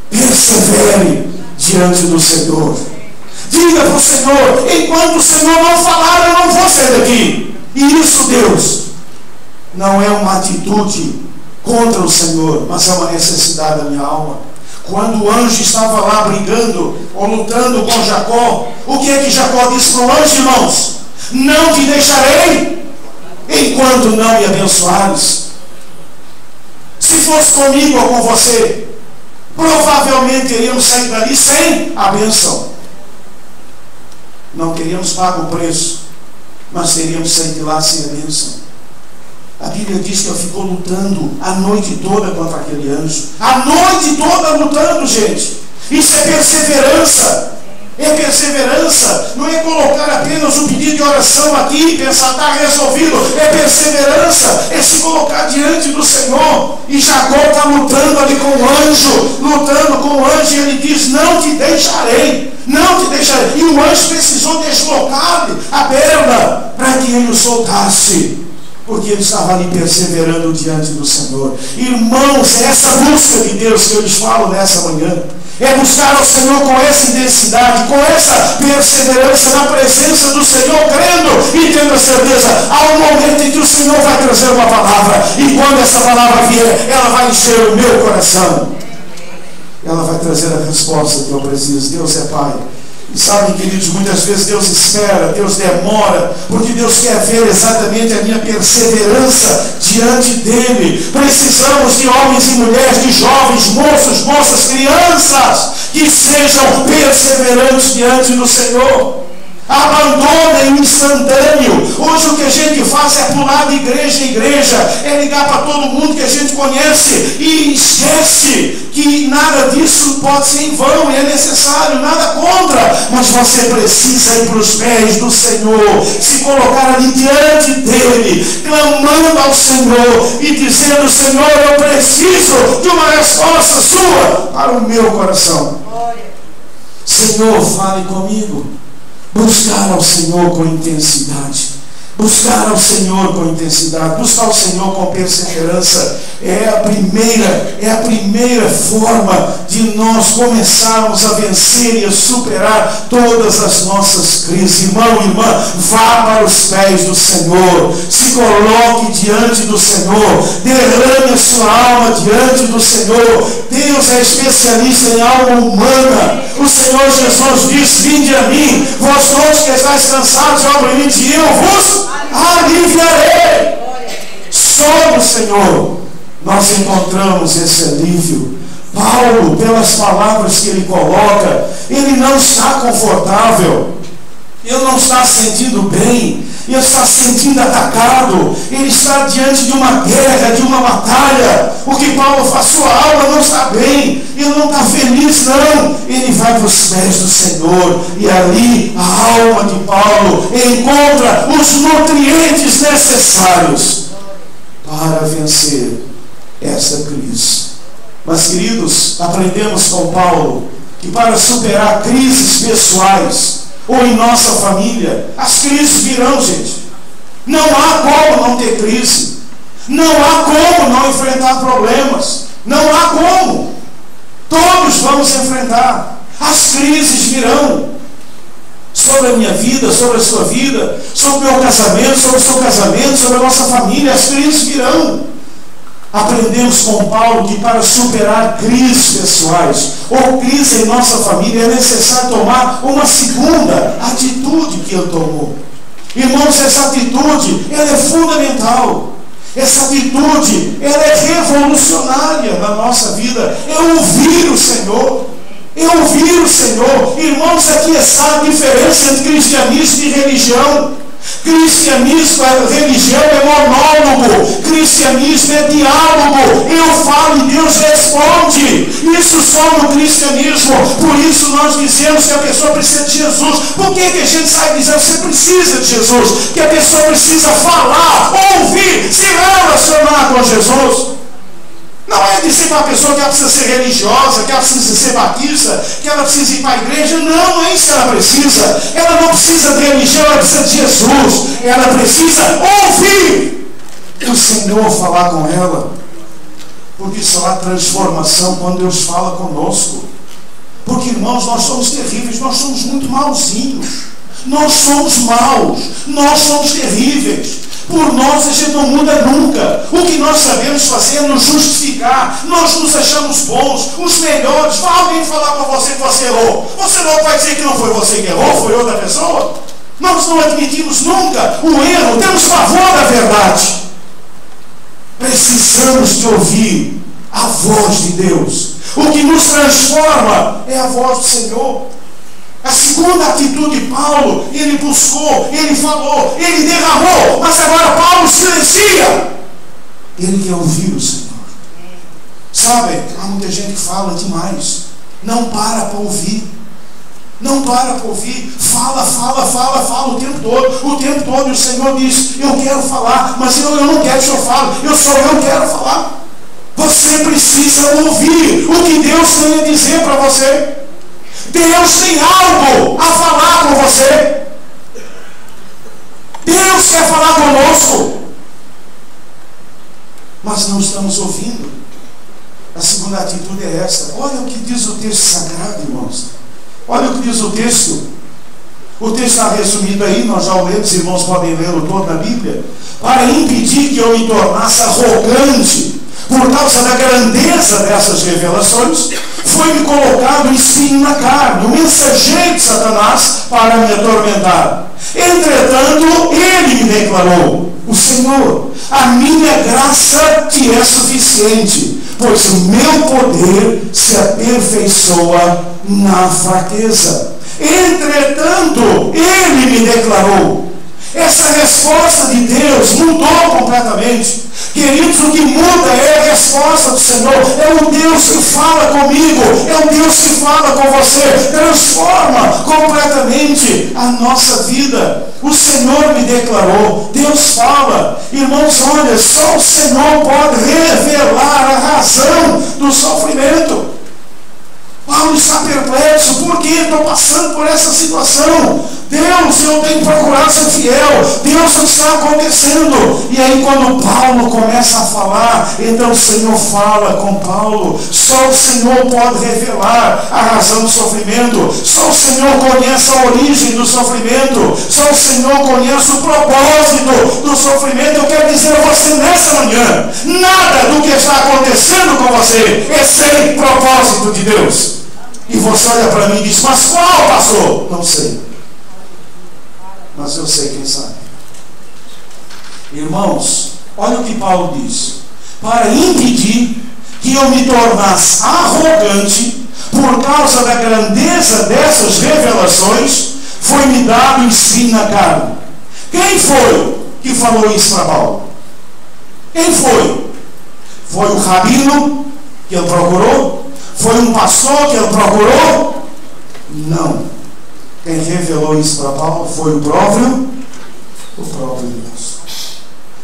Persevere diante do Senhor. Diga para o Senhor, enquanto o Senhor não falar, eu não vou sair daqui. E isso, Deus, não é uma atitude contra o Senhor, mas é uma necessidade da minha alma. Quando o anjo estava lá brigando ou lutando com Jacó, o que é que Jacó disse para o anjo, irmãos? Não te deixarei enquanto não me abençoares. Se fosse comigo ou com você, provavelmente teríamos saído dali sem a bênção. Não teríamos pago o preço, mas teríamos saído de lá sem a bênção. A Bíblia diz que ele ficou lutando a noite toda contra aquele anjo. A noite toda lutando, gente. Isso é perseverança. É perseverança. Não é colocar apenas um pedido de oração aqui e pensar, está resolvido. É perseverança. É se colocar diante do Senhor. E Jacó está lutando ali com o anjo. Lutando com o anjo. E ele diz, não te deixarei. Não te deixarei. E o anjo precisou deslocar-lhe a perna para que ele o soltasse. Porque ele estava ali perseverando diante do Senhor. Irmãos, é essa busca de Deus que eu lhes falo nessa manhã. É buscar ao Senhor com essa intensidade, com essa perseverança na presença do Senhor, crendo e tendo a certeza, há um momento em que o Senhor vai trazer uma palavra, e quando essa palavra vier, ela vai encher o meu coração. Ela vai trazer a resposta que eu preciso. Deus é Pai. E sabem, queridos, muitas vezes Deus espera, Deus demora, porque Deus quer ver exatamente a minha perseverança diante dEle. Precisamos de homens e mulheres, de jovens, moços, moças, crianças, que sejam perseverantes diante do Senhor. Abandonem o instantâneo. Hoje o que a gente faz é pular de igreja em igreja, é ligar para todo mundo que a gente conhece e esquece que nada disso pode ser em vão e é necessário, nada contra, mas você precisa ir para os pés do Senhor, se colocar ali diante dEle, clamando ao Senhor e dizendo, Senhor, eu preciso de uma resposta sua para o meu coração. Senhor, fale comigo. Buscar ao Senhor com intensidade. Buscar ao Senhor com intensidade, buscar ao Senhor com perseverança é a primeira forma de nós começarmos a vencer e a superar todas as nossas crises. Irmão, irmã, vá para os pés do Senhor, se coloque diante do Senhor, derrame a sua alma diante do Senhor. Deus é especialista em alma humana. O Senhor Jesus disse: vinde a mim, vós todos que estáis cansados e oprimidos, e eu vos aliviarei. Só no Senhor nós encontramos esse alívio. Paulo, pelas palavras que ele coloca, ele não está confortável, ele não está sentindo bem, ele está sentindo atacado, ele está diante de uma guerra, de uma batalha. O que Paulo faz? Sua alma não está bem, ele não está feliz, não. Ele vai para os pés do Senhor, e ali a alma de Paulo encontra os nutrientes necessários para vencer esta crise. Mas, queridos, aprendemos com Paulo que para superar crises pessoais ou em nossa família, as crises virão, gente. Não há como não ter crise. Não há como não enfrentar problemas. Não há como. Todos vamos enfrentar. As crises virão. Sobre a minha vida, sobre a sua vida, sobre o meu casamento, sobre o seu casamento, sobre a nossa família, as crises virão. Aprendemos com Paulo que para superar crises pessoais ou crise em nossa família é necessário tomar uma segunda atitude que ele tomou. Irmãos, essa atitude, ela é fundamental. Essa atitude, ela é revolucionária na nossa vida. É ouvir o Senhor. É ouvir o Senhor. Irmãos, aqui está a diferença entre cristianismo e religião. Cristianismo, religião é monólogo, cristianismo é diálogo. Eu falo e Deus responde. Isso só no cristianismo. Por isso nós dizemos que a pessoa precisa de Jesus. Por que a gente sai dizendo que você precisa de Jesus? Que a pessoa precisa falar, ouvir, se relacionar com Jesus. Não é dizer para a pessoa que ela precisa ser religiosa, que ela precisa ser batista, que ela precisa ir para a igreja. Não é isso que ela precisa. Ela não precisa de religião, ela precisa de Jesus. Ela precisa ouvir o Senhor falar com ela. Porque só há transformação quando Deus fala conosco. Porque, irmãos, nós somos terríveis, nós somos muito mauzinhos. Nós somos maus, nós somos terríveis. Por nós a gente não muda nunca. O que nós sabemos fazer é nos justificar. Nós nos achamos bons, os melhores. Vai alguém falar para você que você errou. Você não vai dizer que não foi você que errou, foi outra pessoa. Nós não admitimos nunca o erro, temos pavor da verdade. Precisamos de ouvir a voz de Deus. O que nos transforma é a voz do Senhor. A segunda atitude de Paulo, ele buscou, ele falou, ele derramou, mas agora Paulo silencia. Ele quer ouvir o Senhor. Sabe, há muita gente que fala demais. Não para ouvir. Não para ouvir. Fala o tempo todo. O tempo todo o Senhor diz: eu quero falar, mas eu não quero que o Senhor fale. Eu quero falar. Você precisa ouvir o que Deus tem a dizer para você. Deus tem algo a falar com você. Deus quer falar conosco, mas não estamos ouvindo. A segunda atitude é essa. Olha o que diz o texto sagrado, irmãos. Olha o que diz o texto. O texto está resumido aí, nós já o lemos, os irmãos podem lê-lo todo na Bíblia. Para impedir que eu me tornasse arrogante por causa da grandeza dessas revelações, foi-me colocado um espinho na carne, o mensageiro de Satanás, para me atormentar. Entretanto, ele me declarou: o Senhor, a minha graça te é suficiente, pois o meu poder se aperfeiçoa na fraqueza. Entretanto, ele me declarou. Essa resposta de Deus mudou completamente. Queridos, o que muda é a resposta do Senhor. É o Deus que fala comigo, é o Deus que fala com você. Transforma completamente a nossa vida. O Senhor me declarou. Deus fala. Irmãos, olha, só o Senhor pode revelar a razão do sofrimento. Paulo está perplexo. Por que estou passando por essa situação? Deus, eu tenho que procurar ser fiel. Deus, não está acontecendo. E aí quando Paulo começa a falar, então o Senhor fala com Paulo. Só o Senhor pode revelar a razão do sofrimento. Só o Senhor conhece a origem do sofrimento. Só o Senhor conhece o propósito do sofrimento. Eu quero dizer a você nessa manhã, nada do que está acontecendo com você é sem propósito de Deus. E você olha para mim e diz, mas qual, pastor? Não sei. Mas eu sei quem sabe. Irmãos, olha o que Paulo diz. Para impedir que eu me tornasse arrogante por causa da grandeza dessas revelações, foi-me dado um espinho na carne. Quem foi que falou isso para Paulo? Quem foi? Foi o rabino que ele procurou? Foi um pastor que ele procurou? Não. Quem revelou isso para Paulo foi o próprio Deus.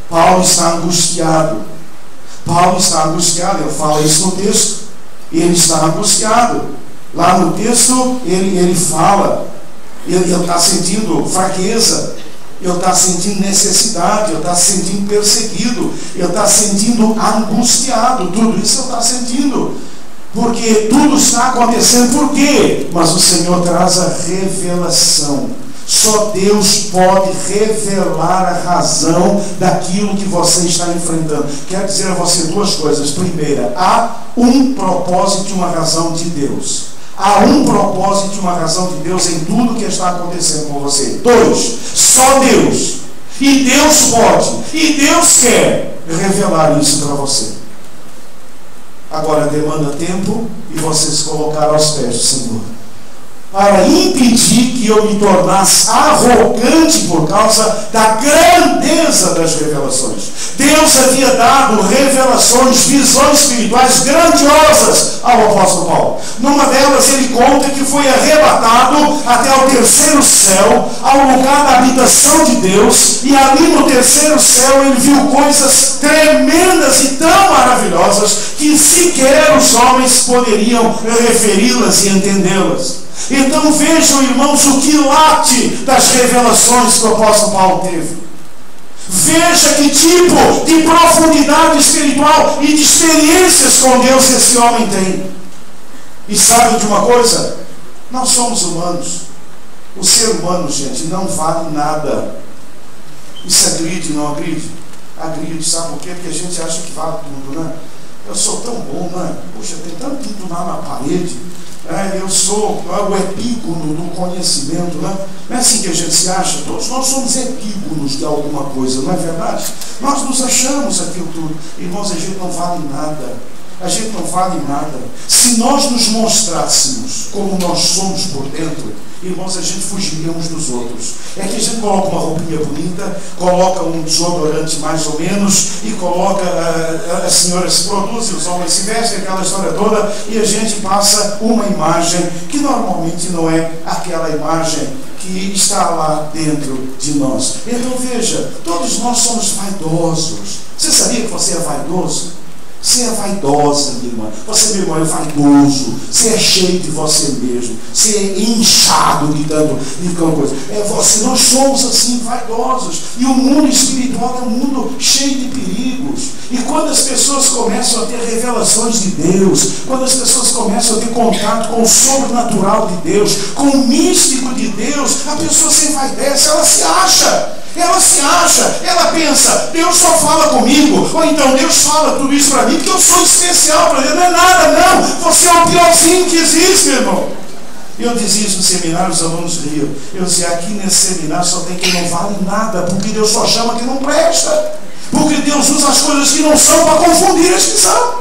Paulo está angustiado. Paulo está angustiado. Ele fala isso no texto. Ele está angustiado. Lá no texto ele fala. Ele está sentindo fraqueza. Ele está sentindo necessidade. Ele está se sentindo perseguido. Ele está se sentindo angustiado. Tudo isso ele está sentindo. Porque tudo está acontecendo. Por quê? Mas o Senhor traz a revelação. Só Deus pode revelar a razão daquilo que você está enfrentando. Quero dizer a você duas coisas. Primeira, há um propósito e uma razão de Deus. Há um propósito e uma razão de Deus em tudo que está acontecendo com você. Dois, só Deus. E Deus pode. E Deus quer revelar isso para você. Agora demanda tempo e você se colocar aos pés do Senhor. Para impedir que eu me tornasse arrogante por causa da grandeza das revelações. Deus havia dado revelações, visões espirituais grandiosas ao apóstolo Paulo. Numa delas ele conta que foi arrebatado até o terceiro céu, ao lugar da habitação de Deus, e ali no terceiro céu ele viu coisas tremendas e tão maravilhosas que sequer os homens poderiam referi-las e entendê-las. Então vejam, irmãos, o quilate das revelações que o apóstolo Paulo teve. Veja que tipo de profundidade espiritual e de experiências com Deus esse homem tem. E sabe de uma coisa? Nós somos humanos. O ser humano, gente, não vale nada. Isso agride, não agride? Agride, sabe por quê? Porque a gente acha que vale tudo, né? Eu sou tão bom, né? Puxa, tem tanto pinto lá na parede. Eu sou o epígono do conhecimento, né? Não é assim que a gente se acha? Todos nós somos epígonos de alguma coisa, não é verdade? Nós nos achamos aquilo tudo. Irmãos, a gente não vale nada. A gente não vale nada. Se nós nos mostrássemos como nós somos por dentro, irmãos, a gente fugiria uns dos outros. É que a gente coloca uma roupinha bonita, coloca um desodorante mais ou menos, e coloca, as senhoras se produzem, os homens se vestem, aquela história toda, e a gente passa uma imagem que normalmente não é aquela imagem que está lá dentro de nós. Então veja, todos nós somos vaidosos. Você sabia que você é vaidoso? Você é vaidosa, minha irmã. Você, meu irmão, é vaidoso. Você é cheio de você mesmo. Você é inchado de tanta coisa. Nós somos assim, vaidosos. E o mundo espiritual é um mundo cheio de perigos. E quando as pessoas começam a ter revelações de Deus, quando as pessoas começam a ter contato com o sobrenatural de Deus, com o místico de Deus, a pessoa se envaidece, ela se acha. Ela se acha, ela pensa, Deus só fala comigo, ou então Deus fala tudo isso para mim, porque eu sou especial para Deus. Não é nada, não. Você é o piorzinho que existe, meu irmão. Eu dizia isso no seminário, os alunos riam. Eu dizia, aqui nesse seminário só tem quem não vale nada, porque Deus só chama quem não presta. Porque Deus usa as coisas que não são para confundir as que são.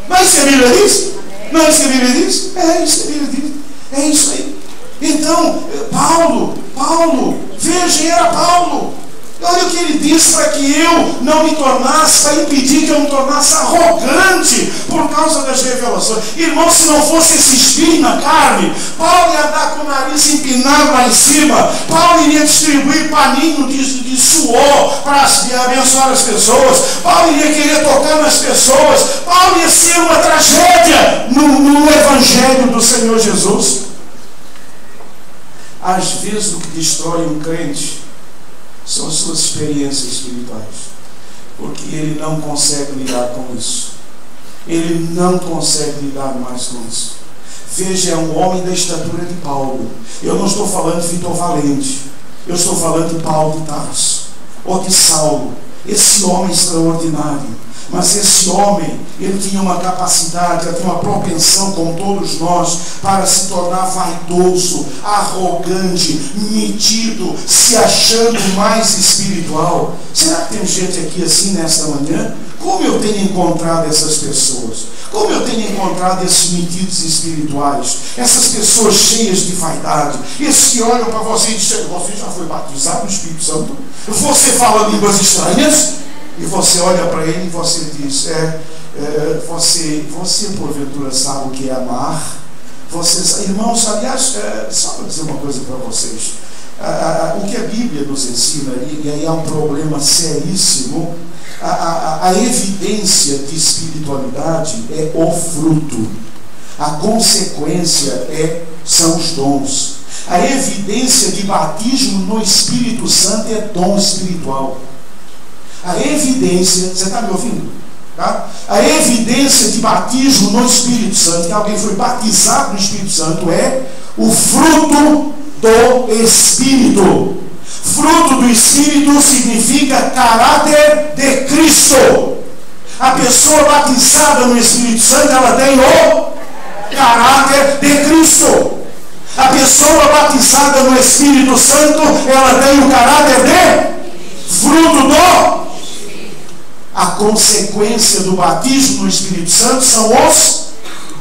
Não é isso que a Bíblia diz? Não é isso que a Bíblia diz? É isso que a Bíblia diz. É isso aí. Então, Paulo, veja, era Paulo. Olha o que ele diz para que eu não me tornasse, para impedir que eu me tornasse arrogante por causa das revelações. Irmão, se não fosse esse espinho na carne, Paulo ia andar com o nariz empinado lá em cima. Paulo iria distribuir paninho de suor para abençoar as pessoas. Paulo iria querer tocar nas pessoas. Paulo ia ser uma tragédia no Evangelho do Senhor Jesus. Às vezes o que destrói um crente são as suas experiências espirituais, porque ele não consegue lidar com isso. Ele não consegue lidar mais com isso. Veja, é um homem da estatura de Paulo. Eu não estou falando de Vitor Valente, eu estou falando de Paulo de Tarso, ou de Saulo. Esse homem extraordinário. Mas esse homem, ele tinha uma capacidade, ele tinha uma propensão, como todos nós, para se tornar vaidoso, arrogante, metido, se achando mais espiritual. Será que tem gente aqui assim nesta manhã? Como eu tenho encontrado essas pessoas? Como eu tenho encontrado esses metidos espirituais? Essas pessoas cheias de vaidade. Esses que olham para você e dizem: você já foi batizado no Espírito Santo? Você fala línguas estranhas? E você olha para ele e você diz: você porventura sabe o que é amar? Irmãos, aliás, só para dizer uma coisa para vocês, o que a Bíblia nos ensina, e aí há um problema seríssimo, a evidência de espiritualidade é o fruto, a consequência são os dons. A evidência de batismo no Espírito Santo é dom espiritual. A evidência, você está me ouvindo? Tá? A evidência de batismo no Espírito Santo, que alguém foi batizado no Espírito Santo, é o fruto do Espírito. Fruto do Espírito significa caráter de Cristo. A pessoa batizada no Espírito Santo, ela tem o caráter de Cristo. A pessoa batizada no Espírito Santo, ela tem o caráter de fruto do. A consequência do batismo no Espírito Santo são os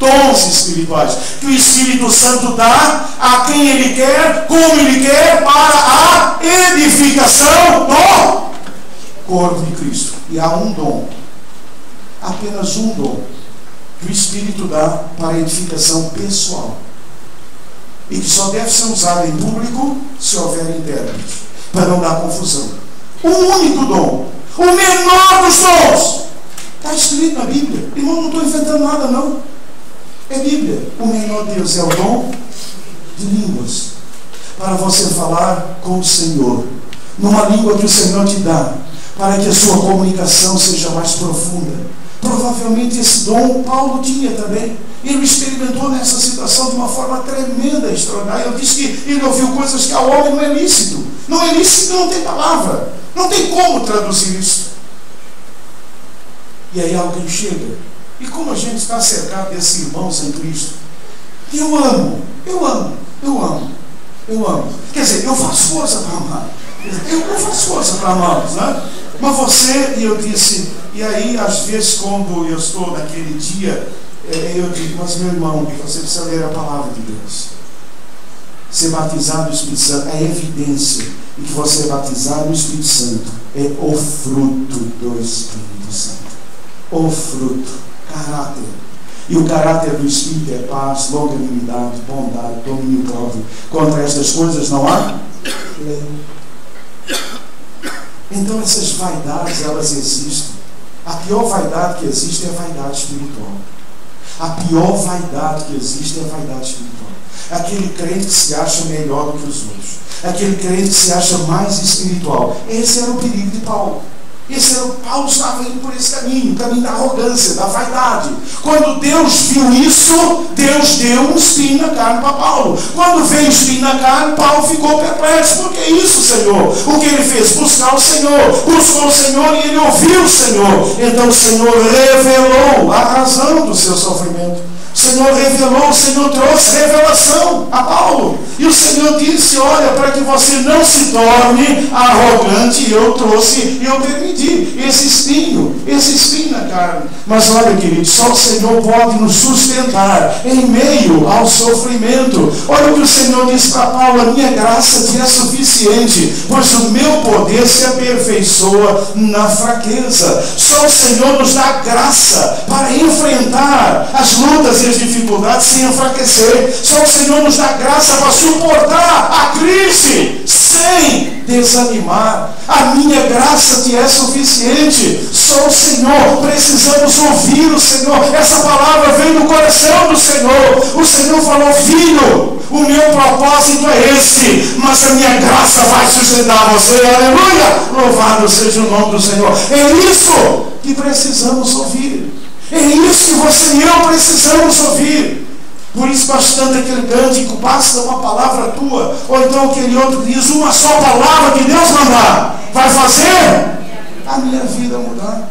dons espirituais, que o Espírito Santo dá a quem Ele quer, como Ele quer, para a edificação do corpo de Cristo. E há um dom, apenas um dom, que o Espírito dá para a edificação pessoal, e que só deve ser usado em público se houver intérprete, para não dar confusão. Um único dom, o menor dos dons, está escrito na Bíblia. Irmão, não estou inventando nada não, é Bíblia. O menor Deus é o dom de línguas, para você falar com o Senhor numa língua que o Senhor te dá, para que a sua comunicação seja mais profunda. Provavelmente esse dom Paulo tinha também. Ele experimentou nessa situação de uma forma tremenda, extraordinária. Eu disse que ele ouviu coisas que ao homem não é lícito. Não é lícito, não tem palavra. Não tem como traduzir isso. E aí alguém chega. E como a gente está cercado desses irmãos em Cristo, eu amo. Quer dizer, eu faço força para amar. Eu faço força para amá-los, né? Mas você, e eu disse, e aí às vezes quando eu estou naquele dia, eu digo: mas meu irmão, você precisa ler a palavra de Deus. Ser batizado no Espírito Santo, a evidência de que você é batizado no Espírito Santo é o fruto do Espírito Santo. O fruto, caráter. E o caráter do Espírito é paz, longanimidade, bondade, domínio próprio. Contra estas coisas não há lei. Então essas vaidades, elas existem. A pior vaidade que existe é a vaidade espiritual. A pior vaidade que existe é a vaidade espiritual. Aquele crente que se acha melhor do que os outros. Aquele crente que se acha mais espiritual. Esse era o perigo de Paulo. Paulo estava indo por esse caminho, o caminho da arrogância, da vaidade. Quando Deus viu isso, Deus deu um espinho na carne para Paulo. Quando veio o espinho na carne, Paulo ficou perplexo. Por que isso, Senhor? O que ele fez? Buscar o Senhor. Buscou o Senhor e ele ouviu o Senhor. Então o Senhor revelou a razão do seu sofrimento. O Senhor revelou, o Senhor trouxe revelação a Paulo. E o Senhor disse: olha, para que você não se torne arrogante, eu trouxe, eu permiti esse espinho na carne. Mas olha, querido, só o Senhor pode nos sustentar em meio ao sofrimento. Olha o que o Senhor disse para Paulo: a minha graça te é suficiente, pois o meu poder se aperfeiçoa na fraqueza. Só o Senhor nos dá graça para enfrentar as lutas e as dificuldades sem enfraquecer. Só o Senhor nos dá graça para suportar a crise sem desanimar. A minha graça te é suficiente. Só o Senhor. Precisamos ouvir o Senhor. Essa palavra vem do coração do Senhor. O Senhor falou: filho, o meu propósito é esse, mas a minha graça vai sustentar você. Aleluia! Louvado seja o nome do Senhor. É isso que precisamos ouvir. É isso que você e eu precisamos ouvir. Por isso, bastante aquele cântico: basta uma palavra tua. Ou então aquele outro que diz: uma só palavra que Deus mandar vai fazer a minha vida mudar.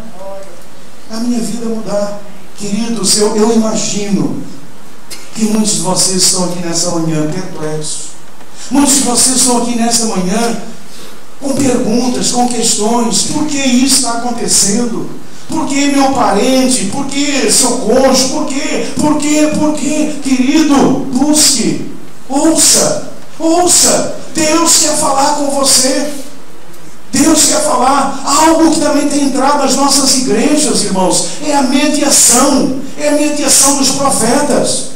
A minha vida mudar. Queridos, eu imagino que muitos de vocês estão aqui nessa manhã perplexos. Muitos de vocês estão aqui nessa manhã com perguntas, com questões. Por que isso está acontecendo? Por que meu parente? Por que seu cônjuge? Por quê? Por quê? Por quê? Querido, busque, ouça, ouça. Deus quer falar com você. Deus quer falar. Algo que também tem entrado nas nossas igrejas, irmãos, é a mediação. É a mediação dos profetas.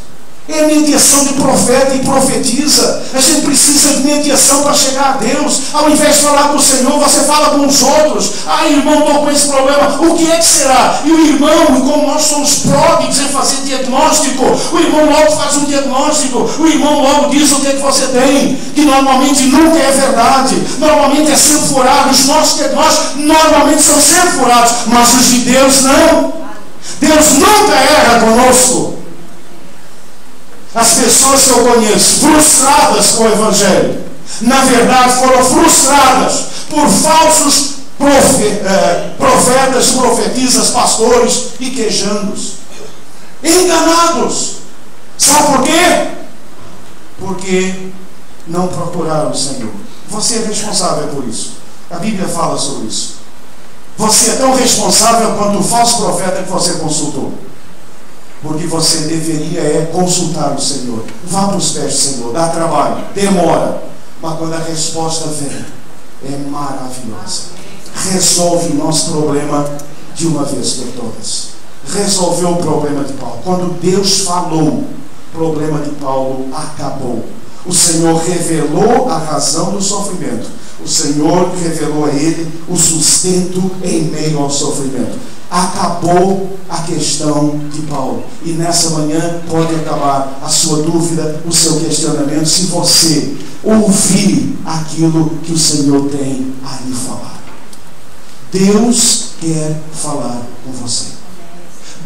É a mediação de profeta e profetiza. A gente precisa de mediação para chegar a Deus. Ao invés de falar com o Senhor, você fala com os outros. Ah, irmão, estou com esse problema. O que é que será? E o irmão, como nós somos pródigos em fazer diagnóstico, o irmão logo faz um diagnóstico. O irmão logo diz o que é que você tem, que normalmente nunca é verdade. Normalmente é sempre furado. Os nossos diagnósticos normalmente são sempre furados, mas os de Deus não. Deus nunca erra conosco. As pessoas que eu conheço, frustradas com o Evangelho, na verdade foram frustradas por falsos profetas, profetisas, pastores e quejandos. Enganados. Sabe por quê? Porque não procuraram o Senhor. Você é responsável por isso. A Bíblia fala sobre isso. Você é tão responsável quanto o falso profeta que você consultou. Porque você deveria consultar o Senhor. Vá para os pés do Senhor. Dá trabalho, demora, mas quando a resposta vem, é maravilhosa. Resolve o nosso problema de uma vez por todas. Resolveu o problema de Paulo. Quando Deus falou, o problema de Paulo acabou. O Senhor revelou a razão do sofrimento. O Senhor revelou a ele o sustento em meio ao sofrimento. Acabou a questão de Paulo. E nessa manhã pode acabar a sua dúvida, o seu questionamento, se você ouvir aquilo que o Senhor tem a lhe falar. Deus quer falar com você.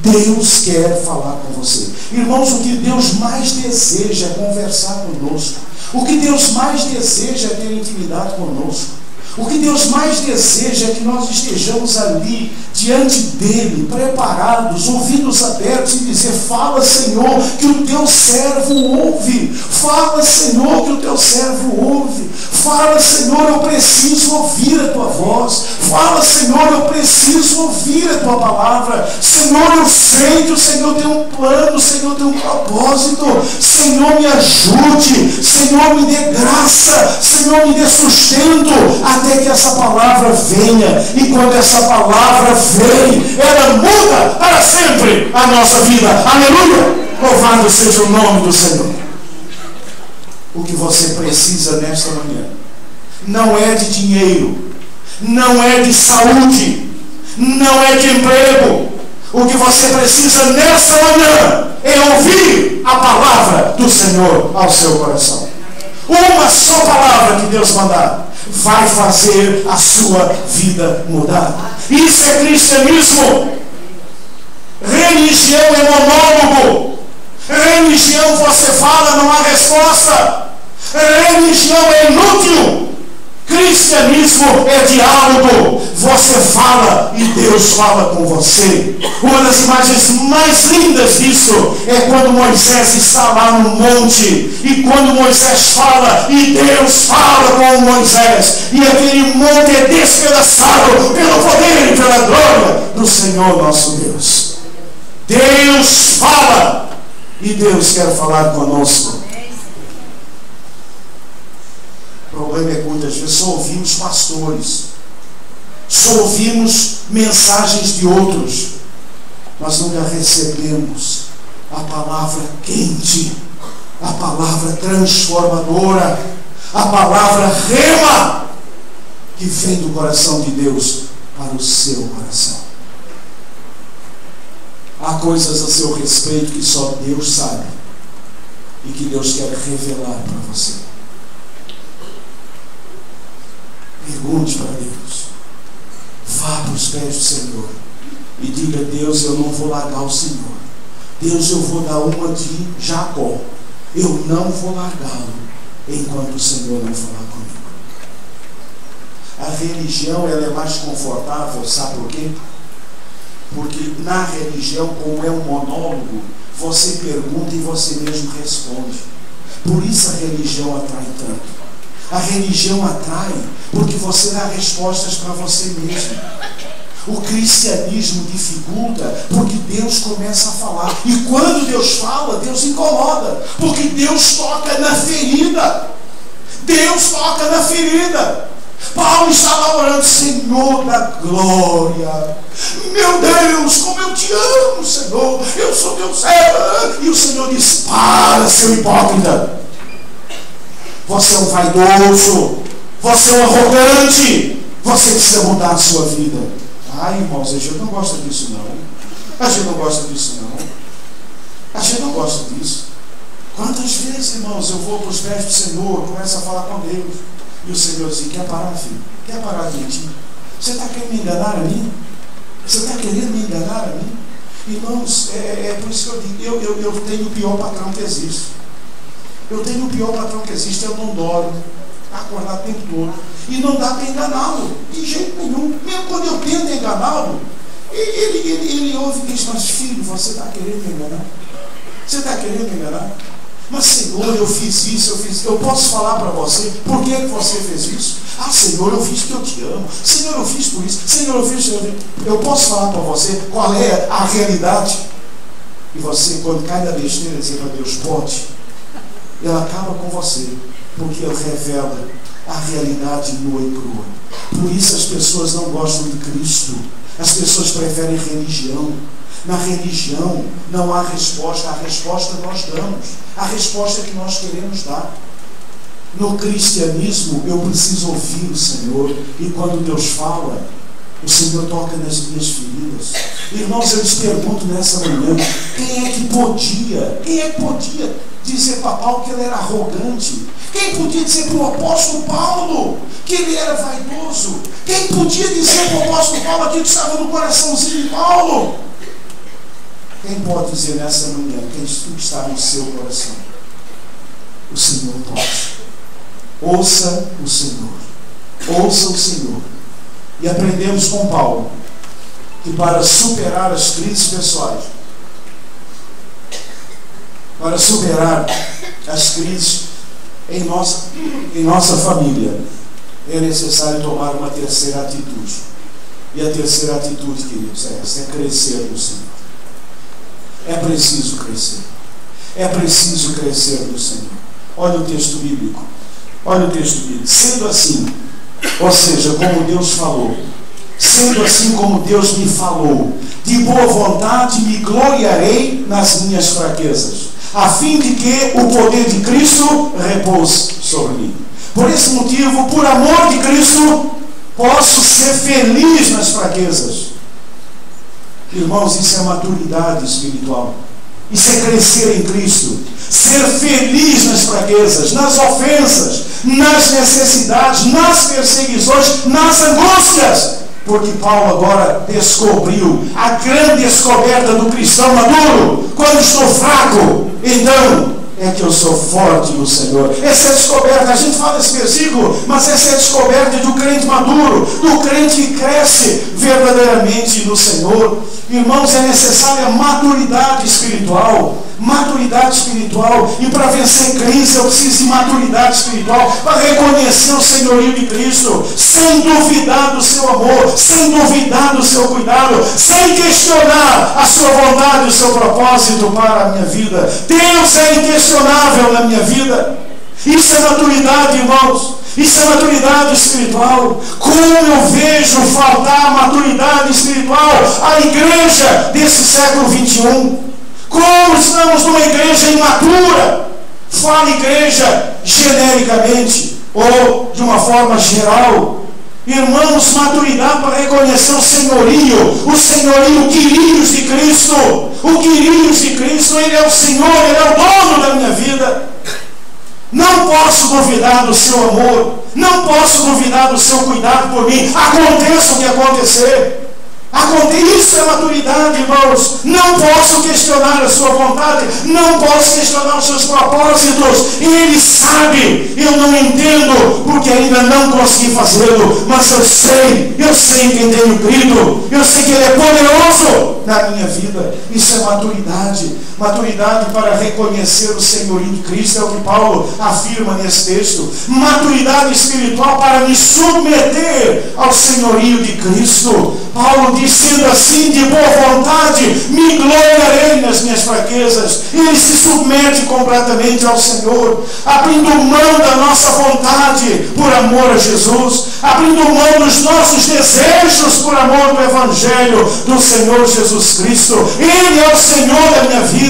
Deus quer falar com você. Irmãos, o que Deus mais deseja é conversar conosco. O que Deus mais deseja é ter intimidade conosco. O que Deus mais deseja é que nós estejamos ali, diante dEle, preparados, ouvidos abertos e dizer: fala, Senhor, que o teu servo ouve. Fala, Senhor, que o teu servo ouve. Fala, Senhor, eu preciso ouvir a tua voz. Fala, Senhor, eu preciso ouvir a tua palavra. Senhor, eu sei que o Senhor tem um plano, o Senhor tem um propósito. Senhor, me ajude. Senhor, me dê graça. Senhor, me dê sustento, até que essa palavra venha. E quando essa palavra vem, ela muda para sempre a nossa vida. Aleluia! Louvado seja o nome do Senhor. O que você precisa nesta manhã não é de dinheiro, não é de saúde, não é de emprego. O que você precisa nessa manhã é ouvir a palavra do Senhor ao seu coração. Uma só palavra que Deus mandar vai fazer a sua vida mudar. Isso é cristianismo. Religião é monólogo. Religião você fala, não há resposta. Religião é inútil. Cristianismo é diálogo. Você fala e Deus fala com você. Uma das imagens mais lindas disso é quando Moisés está lá no monte. E quando Moisés fala e Deus fala com Moisés. E aquele monte é despedaçado pelo poder e pela glória do Senhor nosso Deus. Deus fala e Deus quer falar conosco. O problema é que muitas vezes só ouvimos pastores, só ouvimos mensagens de outros, nós nunca recebemos a palavra quente, a palavra transformadora, a palavra rema que vem do coração de Deus para o seu coração. Há coisas a seu respeito que só Deus sabe e que Deus quer revelar para você. Pergunte para Deus. Vá para os pés do Senhor e diga: Deus, eu não vou largar o Senhor. Deus, eu vou dar uma de Jacó. Eu não vou largá-lo enquanto o Senhor não falar comigo. A religião, ela é mais confortável, sabe por quê? Porque na religião, como é um monólogo, você pergunta e você mesmo responde. Por isso a religião atrai tanto. A religião atrai porque você dá respostas para você mesmo. O cristianismo dificulta porque Deus começa a falar. E quando Deus fala, Deus incomoda. Porque Deus toca na ferida. Deus toca na ferida. Paulo está lá orando: Senhor da glória, meu Deus, como eu te amo, Senhor, eu sou teu servo. E o Senhor diz: para, seu hipócrita, você é um vaidoso, você é um arrogante, você precisa mudar a sua vida. Ai, irmãos, a gente não gosta disso não. A gente não gosta disso não. A gente não gosta disso. Quantas vezes, irmãos, eu vou para os pés do Senhor, começo a falar com Deus, e o Senhor diz: quer parar, filho? Quer parar de mentir? Você está querendo me enganar a mim? Você está querendo me enganar a mim? Irmãos, é por isso que eu digo, eu tenho o pior patrão que existe. Eu tenho o pior patrão que existe. Eu não dormo, acordar o tempo todo, e não dá para enganá-lo de jeito nenhum. Mesmo quando eu tento enganá-lo, ele ouve e diz: mas filho, você está querendo me enganar? Você está querendo me enganar? Mas Senhor, eu fiz isso, eu fiz isso. Eu posso falar para você por que você fez isso? Ah, Senhor, eu fiz porque eu te amo. Senhor, eu fiz por isso. Senhor, eu fiz porque eu posso falar para você qual é a realidade? E você, quando cai na besteira, dizer para Deus: pode, ela acaba com você, porque ele revela a realidade nua e crua. Por isso as pessoas não gostam de Cristo. As pessoas preferem religião. Na religião não há resposta. A resposta nós damos. A resposta que nós queremos dar. No cristianismo eu preciso ouvir o Senhor. E quando Deus fala, o Senhor toca nas minhas feridas. Irmãos, eu lhes pergunto nessa manhã: quem é que podia dizer para Paulo que ele era arrogante? Quem podia dizer para o apóstolo Paulo que ele era vaidoso? Quem podia dizer para o apóstolo Paulo aquilo que estava no coraçãozinho de Paulo? Quem pode dizer nessa manhã que tudo está no seu coração? O Senhor pode. Ouça o Senhor. Ouça o Senhor. E aprendemos com Paulo que para superar as crises pessoais, para superar as crises em nossa família, é necessário tomar uma terceira atitude. E a terceira atitude, queridos, é essa: é crescer no Senhor. É preciso crescer. É preciso crescer no Senhor. Olha o texto bíblico. Olha o texto bíblico. Sendo assim, ou seja, como Deus falou, sendo assim como Deus me falou, de boa vontade me gloriarei nas minhas fraquezas, a fim de que o poder de Cristo repouse sobre mim. Por esse motivo, por amor de Cristo, posso ser feliz nas fraquezas. Irmãos, isso é maturidade espiritual. Isso é crescer em Cristo. Ser feliz nas fraquezas, nas ofensas, nas necessidades, nas perseguições, nas angústias. Porque Paulo agora descobriu a grande descoberta do cristão maduro. Quando estou fraco, então é que eu sou forte no Senhor. Essa é a descoberta. A gente fala esse versículo, mas essa é a descoberta do crente maduro, do crente que cresce verdadeiramente no Senhor. Irmãos, é necessária maturidade espiritual. Maturidade espiritual. E para vencer crise eu preciso de maturidade espiritual, para reconhecer o senhorio de Cristo, sem duvidar do seu amor, sem duvidar do seu cuidado, sem questionar a sua vontade e o seu propósito para a minha vida. Deus é inquestionável na minha vida. Isso é maturidade, irmãos. Isso é maturidade espiritual. Como eu vejo faltar maturidade espiritual à igreja desse século 21. Como estamos numa igreja imatura. Fala igreja genericamente ou de uma forma geral. Irmãos, maturidade para reconhecer o senhorio Quirios de Cristo. O Quirios de Cristo, Ele é o Senhor, Ele é o dono da minha vida. Não posso duvidar do seu amor, não posso duvidar do seu cuidado por mim, aconteça o que acontecer. Isso é maturidade, irmãos. Não posso questionar a sua vontade, não posso questionar os seus propósitos. Ele sabe, eu não entendo, porque ainda não consegui fazê-lo, mas eu sei em quem tenho crido, eu sei que Ele é poderoso na minha vida. Isso é maturidade. Maturidade para reconhecer o senhorio de Cristo, é o que Paulo afirma nesse texto. Maturidade espiritual para me submeter ao senhorio de Cristo. Paulo diz, sendo assim de boa vontade, me gloriarei nas minhas fraquezas. Ele se submete completamente ao Senhor, abrindo mão da nossa vontade por amor a Jesus, abrindo mão dos nossos desejos por amor do Evangelho do Senhor Jesus Cristo. Ele é o Senhor da minha vida.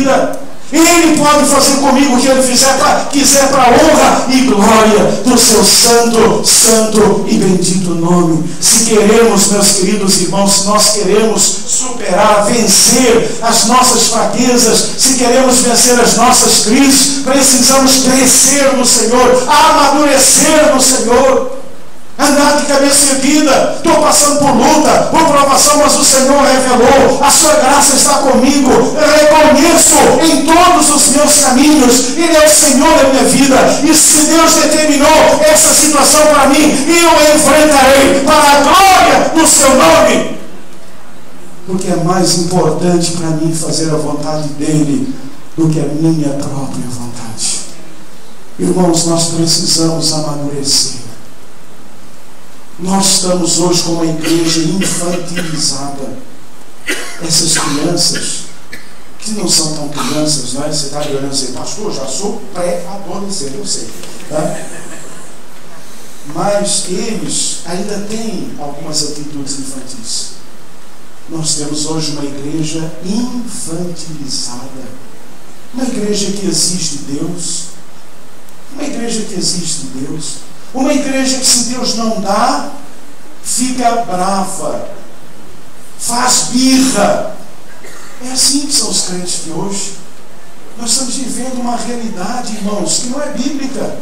Ele pode fazer comigo o que Ele quiser para a honra e glória do seu santo e bendito nome. Se queremos, meus queridos irmãos, se nós queremos superar, vencer as nossas fraquezas, se queremos vencer as nossas crises, precisamos crescer no Senhor, amadurecer no Senhor. Andar de cabeça erguida, estou passando por luta, por provação, mas o Senhor revelou, a sua graça está comigo, eu reconheço em todos os meus caminhos, Ele é o Senhor da minha vida, e se Deus determinou essa situação para mim, eu enfrentarei para a glória do seu nome, porque é mais importante para mim fazer a vontade dEle do que a minha própria vontade. Irmãos, nós precisamos amadurecer. Nós estamos hoje com uma igreja infantilizada. Essas crianças, que não são tão crianças, não é? Você está olhando assim, pastor, já sou pré-adolescente, eu sei. Tá? Mas eles ainda têm algumas atitudes infantis. Nós temos hoje uma igreja infantilizada. Uma igreja que exige Deus. Uma igreja que exige Deus. Uma igreja que, se Deus não dá, fica brava, faz birra. É assim que são os crentes de hoje. Nós estamos vivendo uma realidade, irmãos, que não é bíblica.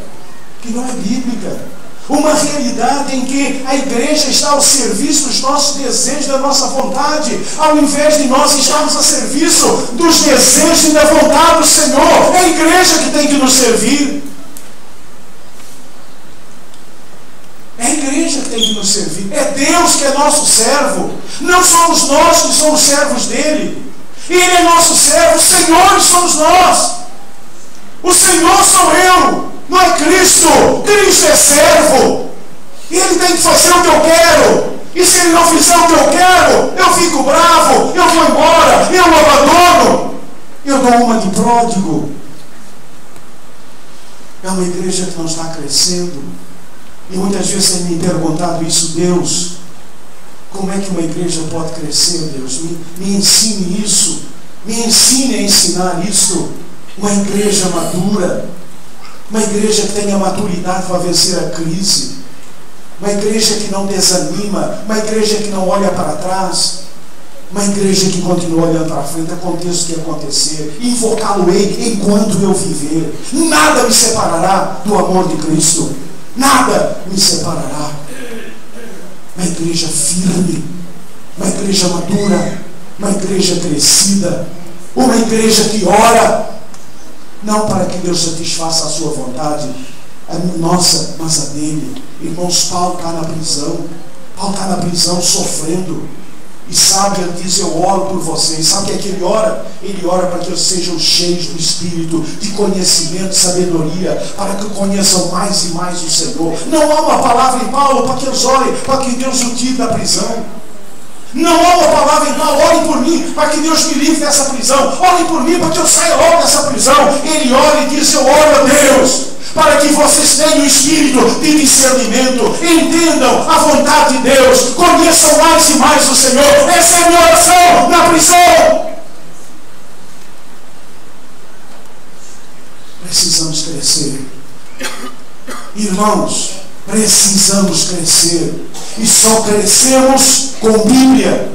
Uma realidade em que a igreja está ao serviço dos nossos desejos, da nossa vontade, ao invés de nós estarmos a serviço dos desejos e da vontade do Senhor. É a igreja que tem que nos servir. É a igreja que tem que nos servir. É Deus que é nosso servo. Não somos nós que somos servos dele. Ele é nosso servo. Os senhores somos nós. O Senhor sou eu. Não é Cristo. Cristo é servo. Ele tem que fazer o que eu quero. E se ele não fizer o que eu quero, eu fico bravo, eu vou embora, eu o abandono. Eu dou uma de pródigo. É uma igreja que não está crescendo. E muitas vezes tem me perguntado isso, Deus, como é que uma igreja pode crescer, Deus? Me ensine isso, me ensine a ensinar isso. Uma igreja madura, uma igreja que tenha maturidade para vencer a crise, uma igreja que não desanima, uma igreja que não olha para trás, uma igreja que continua olhando para frente, aconteça o que acontecer, invocá-lo-ei enquanto eu viver. Nada me separará do amor de Cristo. Nada me separará. Uma igreja firme, uma igreja madura, uma igreja crescida, uma igreja que ora, não para que Deus satisfaça a sua vontade, a nossa, mas a dele. Irmãos, Paulo está na prisão, sofrendo. E sabe, ele diz, eu oro por vocês. Sabe o que ele ora? Ele ora para que eles sejam cheios do Espírito, de conhecimento, de sabedoria, para que conheçam mais e mais o Senhor. Não há uma palavra em Paulo para que eles orem, para que Deus o tire da prisão. Não há uma palavra em Paulo, orem por mim, para que Deus me livre dessa prisão. Orem por mim, para que eu saia logo dessa prisão. Ele ora e diz, eu oro a Deus, para que vocês tenham o espírito de discernimento, entendam a vontade de Deus, conheçam mais e mais o Senhor. Essa é a minha oração na prisão. Precisamos crescer. Irmãos, precisamos crescer. E só crescemos com Bíblia,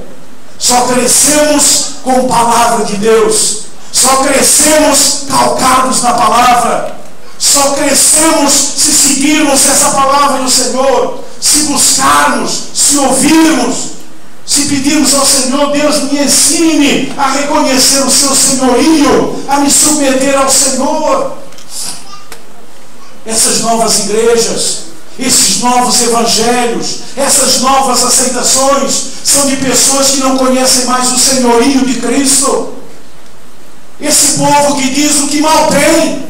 só crescemos com palavra de Deus, só crescemos calcados na palavra, só crescemos se seguirmos essa palavra do Senhor, se buscarmos, se ouvirmos, se pedirmos ao Senhor: Deus, me ensine a reconhecer o seu senhorio, a me submeter ao Senhor. Essas novas igrejas, esses novos evangelhos, essas novas aceitações são de pessoas que não conhecem mais o senhorio de Cristo. Esse povo que diz o que mal tem,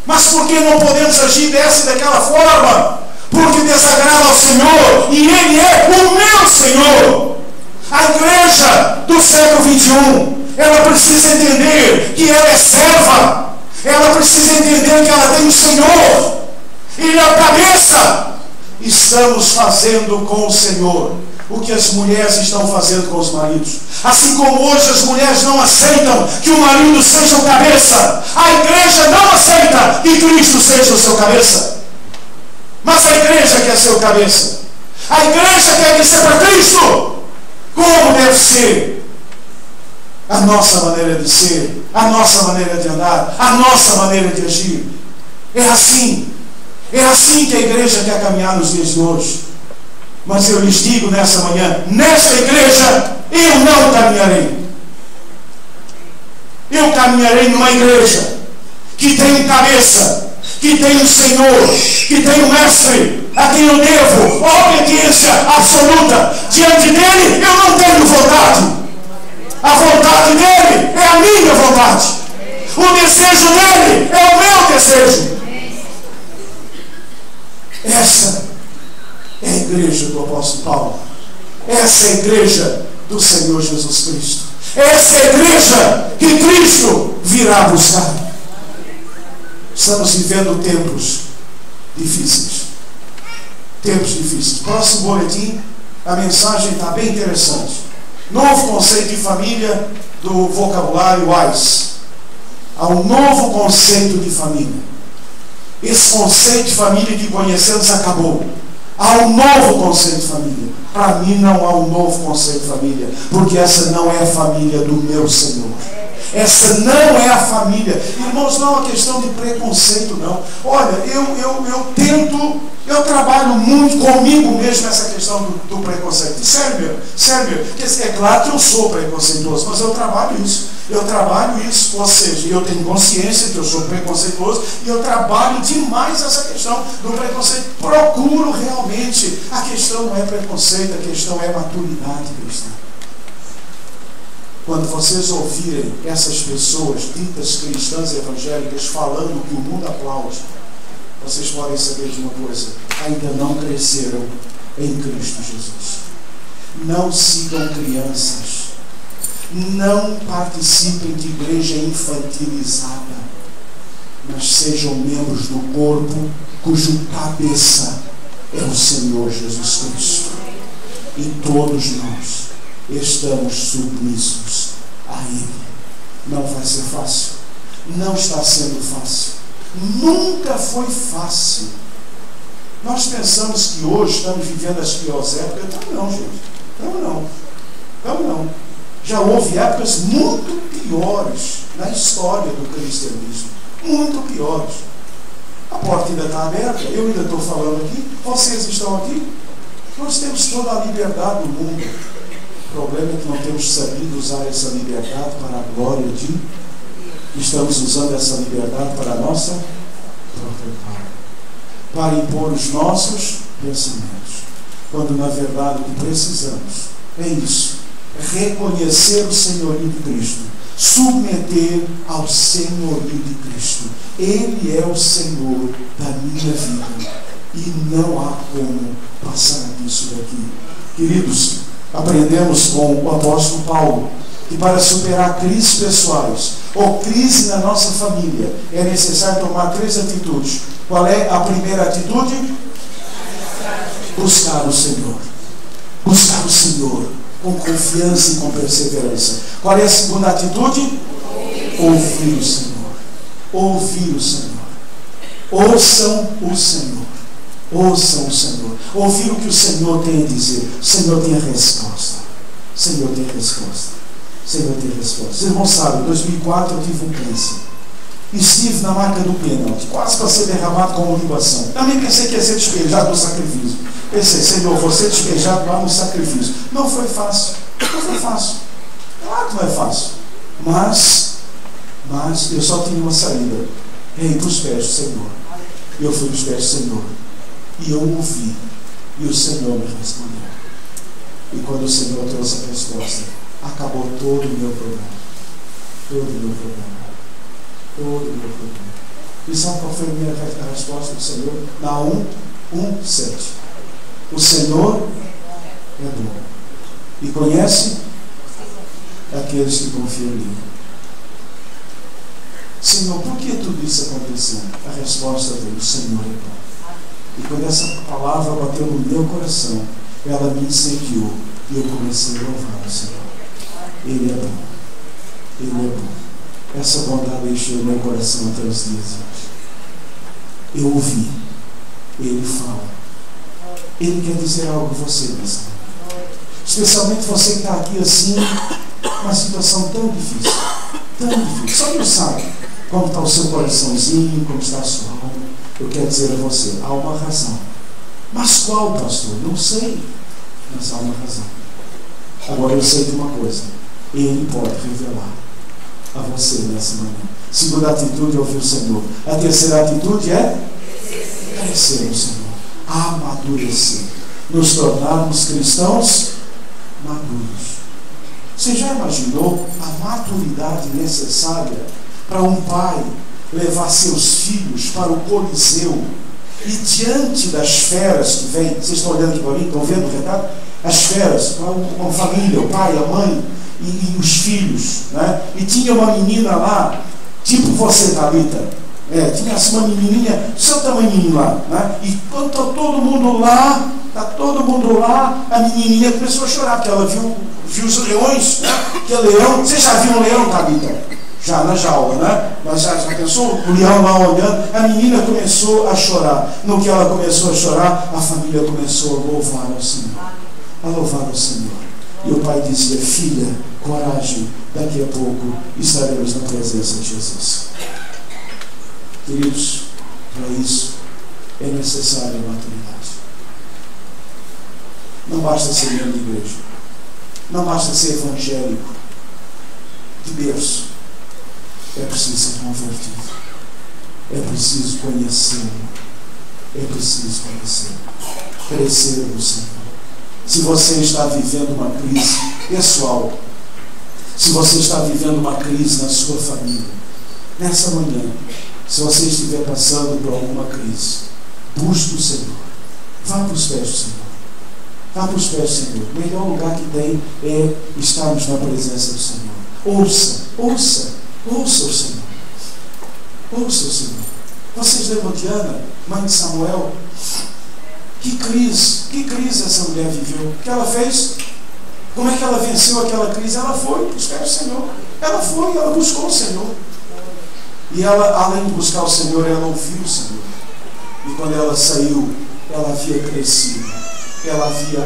mas por que não podemos agir dessa e daquela forma? Porque desagrada ao Senhor e Ele é o meu Senhor. A igreja do século XXI, ela precisa entender que ela é serva, ela precisa entender que ela tem o Senhor, Ele é a cabeça. Estamos fazendo com o Senhor o que as mulheres estão fazendo com os maridos. Assim como hoje as mulheres não aceitam que o marido seja o cabeça, a igreja não aceita que Cristo seja o seu cabeça. Mas a igreja quer ser o cabeça, a igreja quer ser para Cristo. Como deve ser a nossa maneira de ser, a nossa maneira de andar, a nossa maneira de agir. É assim que a igreja quer caminhar nos dias de hoje. Mas eu lhes digo nessa manhã, nesta igreja eu não caminharei. Eu caminharei numa igreja que tem cabeça, que tem um Senhor, que tem um mestre, a quem eu devo obediência absoluta. Diante dele eu não tenho vontade. A vontade dele é a minha vontade. O desejo dele é o meu desejo. Essa é a igreja do apóstolo Paulo. Essa é a igreja do Senhor Jesus Cristo. Essa é a igreja que Cristo virá buscar. Estamos vivendo tempos difíceis. Tempos difíceis. Próximo boletim, a mensagem está bem interessante. Novo conceito de família do vocabulário Wise. Há um novo conceito de família. Esse conceito de família que conhecemos acabou. Há um novo conceito de família. Para mim não há um novo conceito de família, porque essa não é a família do meu Senhor. Essa não é a família. Irmãos, não é uma questão de preconceito, não. Olha, eu trabalho muito comigo mesmo nessa questão do preconceito. Sério, porque é claro que eu sou preconceituoso, mas eu trabalho isso. Ou seja, eu tenho consciência que eu sou preconceituoso e eu trabalho demais essa questão do preconceito. Procuro realmente. A questão não é preconceito, a questão é maturidade cristã. Quando vocês ouvirem essas pessoas ditas cristãs evangélicas falando que o mundo aplaude, vocês podem saber de uma coisa: ainda não cresceram em Cristo Jesus. Não sigam crianças. Não participem de igreja infantilizada, mas sejam membros do corpo cujo cabeça é o Senhor Jesus Cristo. E todos nós estamos submissos a Ele. Não vai ser fácil. Não está sendo fácil. Nunca foi fácil. Nós pensamos que hoje estamos vivendo as piores épocas. Não, gente. Não. Já houve épocas muito piores na história do cristianismo. Muito piores. A porta ainda está aberta. Eu ainda estou falando aqui. Vocês estão aqui. Nós temos toda a liberdade do mundo. O problema é que não temos sabido usar essa liberdade para a glória de... Estamos usando essa liberdade para a nossa própria glória, para impor os nossos pensamentos, quando na verdade o que precisamos é isso: reconhecer o senhorio de Cristo, submeter ao senhorio de Cristo. Ele é o Senhor da minha vida e não há como passar disso daqui. Queridos, aprendemos com o apóstolo Paulo que para superar crises pessoais ou crise na nossa família é necessário tomar 3 atitudes. Qual é a primeira atitude? Buscar o Senhor. Buscar o Senhor com confiança e com perseverança. Qual é a segunda atitude? Ouvir o Senhor. Ouvir o Senhor. Ouçam o Senhor. Ouçam o Senhor. ouvir o que o Senhor tem a dizer. O Senhor tem a resposta. O Senhor tem a resposta. O Senhor tem a resposta. Os irmãos sabem, em 2004 eu tive um câncer. E estive na marca do pênalti, quase para ser derramado como libação. Também pensei que ia ser despejado no sacrifício. Pensei, Senhor, vou ser despejado lá no sacrifício. Não foi fácil. Não foi fácil. Claro que não é fácil. Mas eu só tinha uma saída. É ir para os pés do Senhor. Eu fui para os pés do Senhor. E eu ouvi. E o Senhor me respondeu. E quando o Senhor trouxe a resposta, acabou todo o meu problema. Todo o meu problema. Todo o meu problema. E sabe qual foi a minha resposta do Senhor? Naum 1:7. O Senhor é bom. E conhece aqueles que confiam nele. Senhor, por que tudo isso aconteceu? A resposta dele, o Senhor é bom. E quando essa palavra bateu no meu coração, ela me incendiou. E eu comecei a louvar o Senhor. Ele é bom. Ele é bom. Essa bondade encheu o meu coração até os dias de hoje. Eu ouvi. Ele fala. Ele quer dizer algo a você nessa manhã. Especialmente você que está aqui assim, uma situação tão difícil. Tão difícil. Só Deus sabe como está o seu coraçãozinho, como está a sua alma. Eu quero dizer a você, há uma razão. Mas qual, pastor? Não sei. Mas há uma razão. Agora eu sei de uma coisa. Ele pode revelar a você nessa manhã. Segunda atitude é ouvir o Senhor. A terceira atitude é crescer no Senhor. Amadurecer. Nos tornarmos cristãos maduros. Você já imaginou a maturidade necessária para um pai levar seus filhos para o Coliseu e diante das feras que vêm? Vocês estão olhando aqui para mim? Estão vendo o recado? As feras, uma família, o pai, a mãe e os filhos, né? E tinha uma menina lá, tipo você, Thalita. Tinha assim uma menininha, seu tamanhinho lá, né? E quando está todo mundo lá, a menininha começou a chorar, porque ela viu os leões, né? Que é leão. Você já viu um leão, Thalita? Já na jaula, né? Mas já pensou? O leão lá olhando, a menina começou a chorar. No que ela começou a chorar, a família começou a louvar ao Senhor. A louvar ao Senhor. E o pai dizia, filha, coragem, daqui a pouco estaremos na presença de Jesus. Queridos, para isso é necessária a maturidade. Não basta ser membro de igreja. Não basta ser evangélico de berço. É preciso ser convertido. É preciso conhecê-lo. É preciso conhecê-lo. Crescer no Senhor. Se você está vivendo uma crise pessoal, se você está vivendo uma crise na sua família, nessa manhã, se você estiver passando por alguma crise, busque o Senhor. Vá para os pés do Senhor. Vá para os pés do Senhor. O melhor lugar que tem é estarmos na presença do Senhor. Ouça o Senhor. Ouça o Senhor. Vocês lembram de Ana, mãe de Samuel? Que crise essa mulher viveu? O que ela fez? Como é que ela venceu aquela crise? Ela foi para os pés do Senhor. Ela buscou o Senhor. E ela, além de buscar o Senhor, ela ouviu o Senhor. E quando ela saiu, ela havia crescido. Ela havia